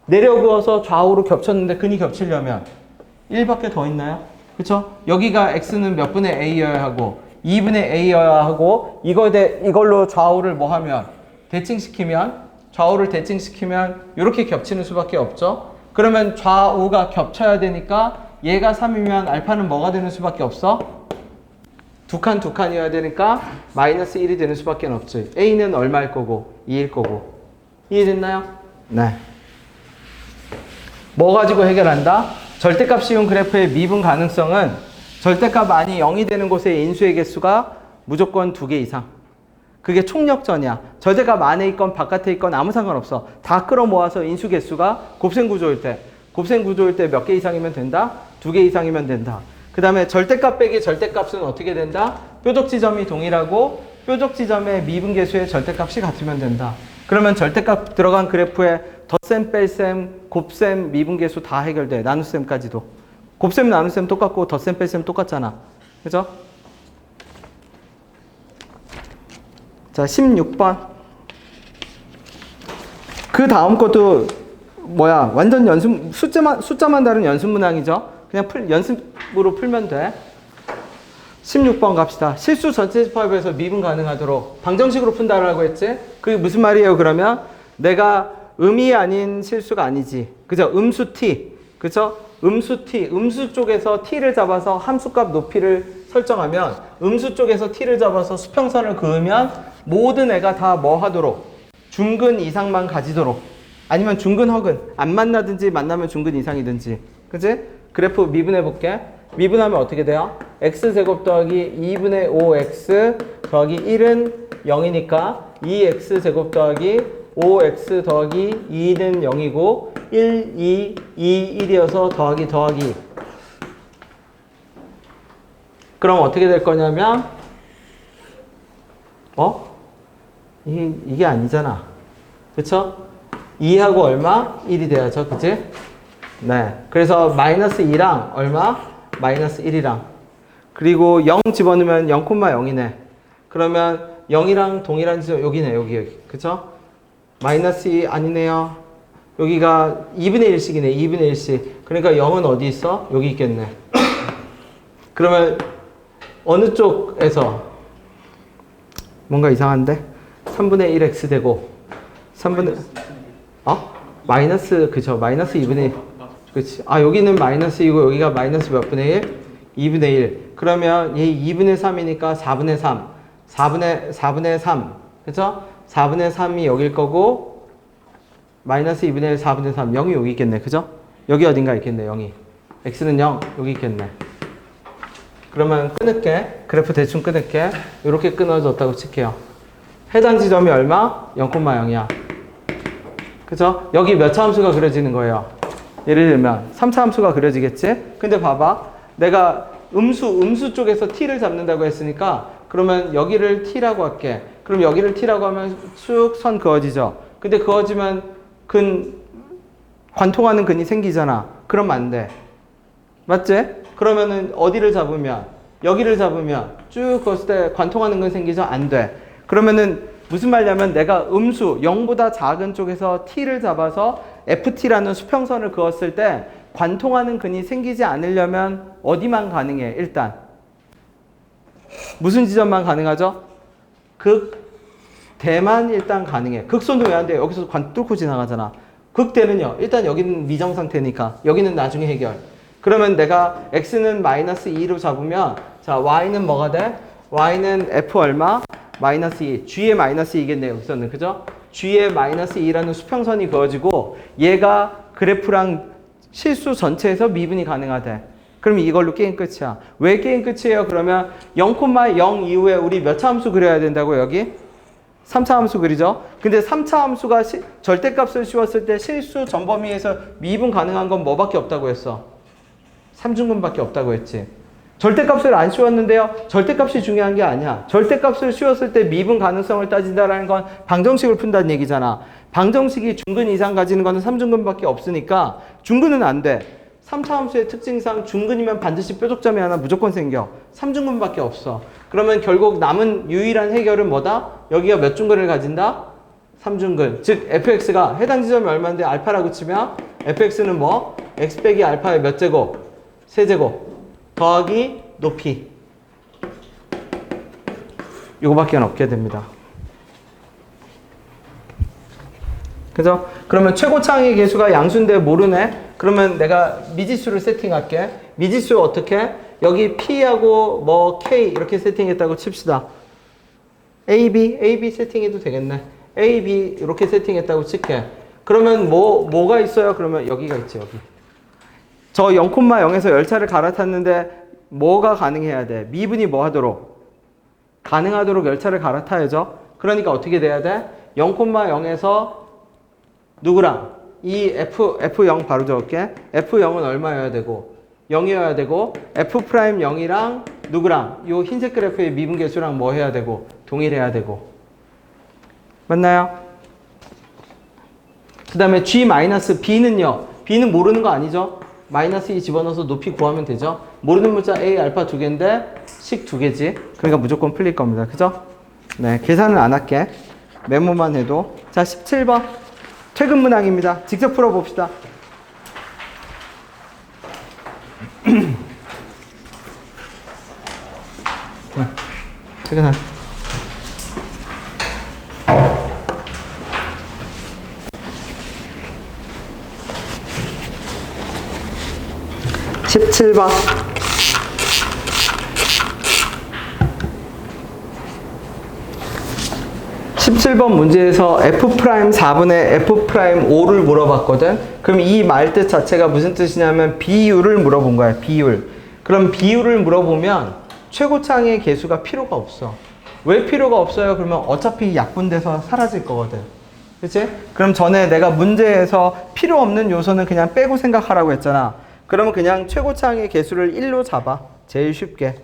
내려 그어서 좌우로 겹쳤는데 근이 겹치려면 1밖에 더 있나요? 그쵸? 여기가 x는 몇 분의 a여야 하고 2분의 a여야 하고 이걸로 좌우를 뭐 하면 대칭시키면 좌우를 대칭시키면 이렇게 겹치는 수밖에 없죠. 그러면 좌우가 겹쳐야 되니까 얘가 3이면 알파는 뭐가 되는 수밖에 없어? 두 칸이어야 되니까 마이너스 1이 되는 수밖에 없지. A는 얼마일 거고 2일 거고. 이해됐나요? 네. 뭐 가지고 해결한다? 절대값 씌운 그래프의 미분 가능성은 절대값 아니 0이 되는 곳의 인수의 개수가 무조건 2개 이상. 그게 총력전이야. 절대값 안에 있건 바깥에 있건 아무 상관없어. 다 끌어모아서 인수 개수가 곱셈 구조일 때 곱셈 구조일 때 몇 개 이상이면 된다? 2개 이상이면 된다. 그 다음에 절대값 빼기 절대값은 어떻게 된다? 뾰족 지점이 동일하고 뾰족 지점의 미분계수의 절대값이 같으면 된다. 그러면 절대값 들어간 그래프에 덧셈, 뺄셈, 곱셈, 미분계수 다 해결돼. 나눗셈까지도. 곱셈, 나눗셈 똑같고 덧셈, 뺄셈 똑같잖아. 그죠? 자, 16번. 그 다음 것도 뭐야? 완전 연습, 숫자만 다른 연습 문항이죠? 그냥 연습으로 풀면 돼. 16번 갑시다. 실수 전체 집합에서 미분 가능하도록 방정식으로 푼다라고 했지? 그게 무슨 말이에요, 그러면? 내가 음이 아닌 실수가 아니지. 그죠? 음수 t. 그죠? 음수 t. 음수 쪽에서 t를 잡아서 함수값 높이를 설정하면 음수 쪽에서 t를 잡아서 수평선을 그으면 모든 애가 다 뭐 하도록? 중근 이상만 가지도록. 아니면 중근 허근. 안 만나든지 만나면 중근 이상이든지. 그지? 그래프 미분해 볼게. 미분하면 어떻게 돼요? x제곱 더하기 2분의 5x 더하기 1은 0이니까 2x제곱 더하기 5x 더하기 2는 0이고 1, 2, 2, 1이어서 더하기 그럼 어떻게 될 거냐면 이게 아니잖아. 그쵸? 2하고 얼마? 1이 돼야죠. 그치? 네. 그래서 마이너스 2랑 얼마? 마이너스 1이랑. 그리고 0 집어넣으면 0,0이네. 그러면 0이랑 동일한 지점, 여기네, 여기. 그쵸? 마이너스 2 아니네요. 여기가 2분의 1씩이네, 2분의 1씩. 그러니까 0은 어디 있어? 여기 있겠네. 그러면 어느 쪽에서 뭔가 이상한데? 3분의 1x 되고 3분의 마이너스 그죠? 마이너스 2분의 1. 그렇지. 아, 여기는 마이너스 2고 여기가 마이너스 몇 분의 1? 2분의 1. 그러면 얘 2분의 3이니까 4분의 3. 4분의 3. 그죠? 4분의 3이 여길 거고 마이너스 2분의 1, 4분의 3. 0이 여기 있겠네. 그죠? 여기 어딘가 있겠네. 0이. x는 0. 여기 있겠네. 그러면 끊을게. 그래프 대충 끊을게. 이렇게 끊어졌다고 칠게요. 해당 지점이 얼마? 0,0이야. 그죠? 여기 몇 차 함수가 그려지는 거예요? 예를 들면 3차 함수가 그려지겠지? 근데 봐봐. 내가 음수 쪽에서 t를 잡는다고 했으니까 그러면 여기를 t라고 할게. 그럼 여기를 t라고 하면 쭉 선 그어지죠? 근데 그어지면 관통하는 근이 생기잖아. 그러면 안 돼. 맞지? 그러면은 어디를 잡으면? 여기를 잡으면 쭉 그었을 때 관통하는 근 생기죠? 안 돼. 그러면은 무슨 말이냐면 내가 음수 0보다 작은 쪽에서 t를 잡아서 ft라는 수평선을 그었을 때 관통하는 근이 생기지 않으려면 어디만 가능해? 일단 무슨 지점만 가능하죠? 극대만 일단 가능해. 극선도 왜 안 돼? 여기서 관 뚫고 지나가잖아. 극대는요. 일단 여기는 미정 상태니까 여기는 나중에 해결. 그러면 내가 x는 마이너스 2로 잡으면 자 y는 뭐가 돼? y는 f 얼마? 마이너스 2. g의 마이너스 2겠네요. 여기서는. 그죠? g의 마이너스 2라는 수평선이 그어지고 얘가 그래프랑 실수 전체에서 미분이 가능하대. 그럼 이걸로 게임 끝이야. 왜 게임 끝이에요? 그러면 0,0 이후에 우리 몇 차 함수 그려야 된다고 여기? 3차 함수 그리죠? 근데 3차 함수가 절대값을 씌웠을 때 실수 전 범위에서 미분 가능한 건 뭐밖에 없다고 했어? 3중근밖에 없다고 했지. 절대값을 안 씌웠는데요. 절대값이 중요한 게 아니야. 절대값을 씌웠을 때 미분 가능성을 따진다라는 건 방정식을 푼다는 얘기잖아. 방정식이 중근 이상 가지는 거는 3중근밖에 없으니까 중근은 안 돼. 3차 함수의 특징상 중근이면 반드시 뾰족점이 하나 무조건 생겨. 3중근밖에 없어. 그러면 결국 남은 유일한 해결은 뭐다? 여기가 몇 중근을 가진다? 3중근. 즉 fx가 해당 지점이 얼마인데 알파라고 치면 fx는 뭐? x 빼기 알파의 몇 제곱? 세제곱. 더하기 높이. 이거밖에 없게 됩니다. 그죠? 그러면 최고차항의 개수가 양수인데 모르네? 그러면 내가 미지수를 세팅할게. 미지수 어떻게? 여기 P하고 뭐 K 이렇게 세팅했다고 칩시다. AB 세팅해도 되겠네. AB 이렇게 세팅했다고 칠게. 그러면 뭐가 있어요? 그러면 여기가 있지, 여기. 저 0,0에서 열차를 갈아탔는데 뭐가 가능해야 돼? 미분이 뭐 하도록? 가능하도록 열차를 갈아타야죠. 그러니까 어떻게 돼야 돼? 0,0에서 누구랑? 이 F0 바로 적을게. F0은 얼마여야 되고 0이어야 되고 F'0이랑 누구랑 요 흰색 그래프의 미분계수랑 뭐 해야 되고 동일해야 되고 맞나요? 그 다음에 G-B는요. B는 모르는 거 아니죠? 마이너스 2 집어넣어서 높이 구하면 되죠? 모르는 문자 A, 알파 2개인데 식 2개지. 그러니까 무조건 풀릴 겁니다. 그죠? 네, 계산은 안 할게. 메모만 해도. 자, 17번. 퇴근 문항입니다. 직접 풀어봅시다. 퇴근한. (17번) 17번 문제에서 F'4분의 F'5를 물어봤거든. 그럼 이 말뜻 자체가 무슨 뜻이냐면 비율을 물어본 거야. 비율. 그럼 비율을 물어보면 최고차항의 개수가 필요가 없어. 왜 필요가 없어요? 그러면 어차피 약분돼서 사라질 거거든. 그치? 그럼 전에 내가 문제에서 필요 없는 요소는 그냥 빼고 생각하라고 했잖아. 그러면 그냥 최고차항의 개수를 1로 잡아. 제일 쉽게.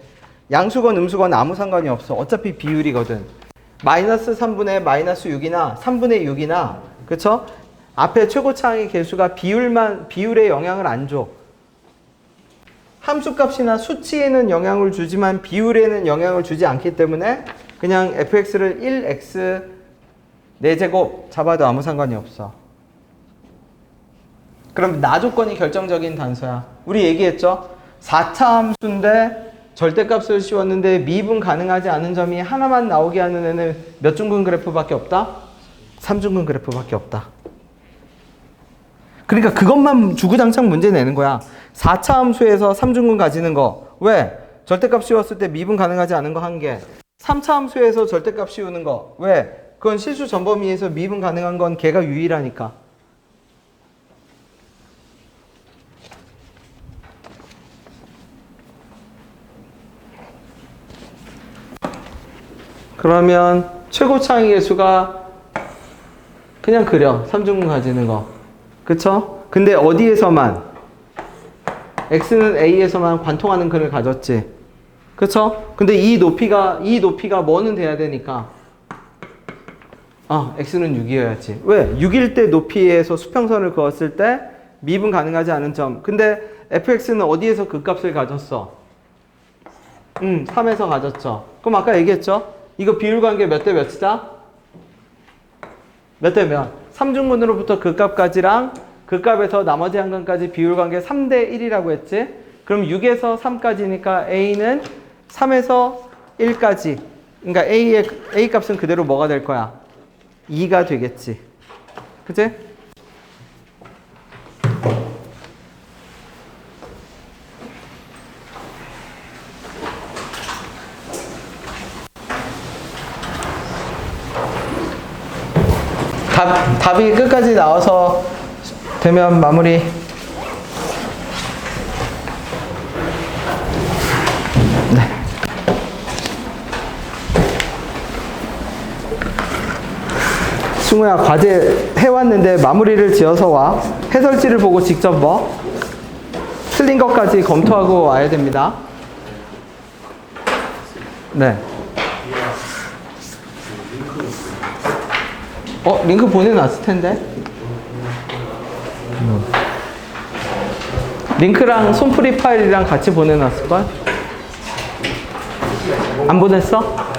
양수건 음수건 아무 상관이 없어. 어차피 비율이거든. 마이너스 3분의 마이너스 6이나 3분의 6이나 그쵸? 앞에 최고차항의 개수가 비율에 영향을 안 줘. 함수값이나 수치에는 영향을 주지만 비율에는 영향을 주지 않기 때문에 그냥 fx를 1x 4제곱 잡아도 아무 상관이 없어. 그럼 나 조건이 결정적인 단서야. 우리 얘기했죠? 4차 함수인데 절대값을 씌웠는데 미분 가능하지 않은 점이 하나만 나오게 하는 애는 몇 중근 그래프밖에 없다? 3중근 그래프밖에 없다. 그러니까 그것만 주구장창 문제 내는 거야. 4차 함수에서 3중근 가지는 거. 왜? 절대값 씌웠을 때 미분 가능하지 않은 거 한 개. 3차 함수에서 절대값 씌우는 거. 왜? 그건 실수 전범위에서 미분 가능한 건 걔가 유일하니까. 그러면 최고차항의 개수가 그냥 그려. 3중근 가지는 거. 그쵸? 근데 어디에서만? x는 a에서만 관통하는 근을 가졌지. 그쵸? 근데 이 높이가 뭐는 돼야 되니까. x는 6이어야지. 왜? 6일 때 높이에서 수평선을 그었을 때 미분 가능하지 않은 점. 근데 fx는 어디에서 그 값을 가졌어? 3에서 가졌죠. 그럼 아까 얘기했죠? 이거 비율 관계 몇 대 몇이다? 몇 대 몇? 3중근으로부터 그 값까지랑 그 값에서 나머지 한 값까지 비율 관계 3대 1이라고 했지? 그럼 6에서 3까지니까 a는 3에서 1까지. 그러니까 a 값은 그대로 뭐가 될 거야? 2가 되겠지. 그치? 답이 끝까지 나와서 되면 마무리. 네. 승우야, 과제 해왔는데 마무리를 지어서 와. 해설지를 보고 직접 틀린 것까지 검토하고 와야 됩니다. 네. 링크 보내놨을 텐데. 링크랑 손프리 파일이랑 같이 보내놨을걸? 안 보냈어?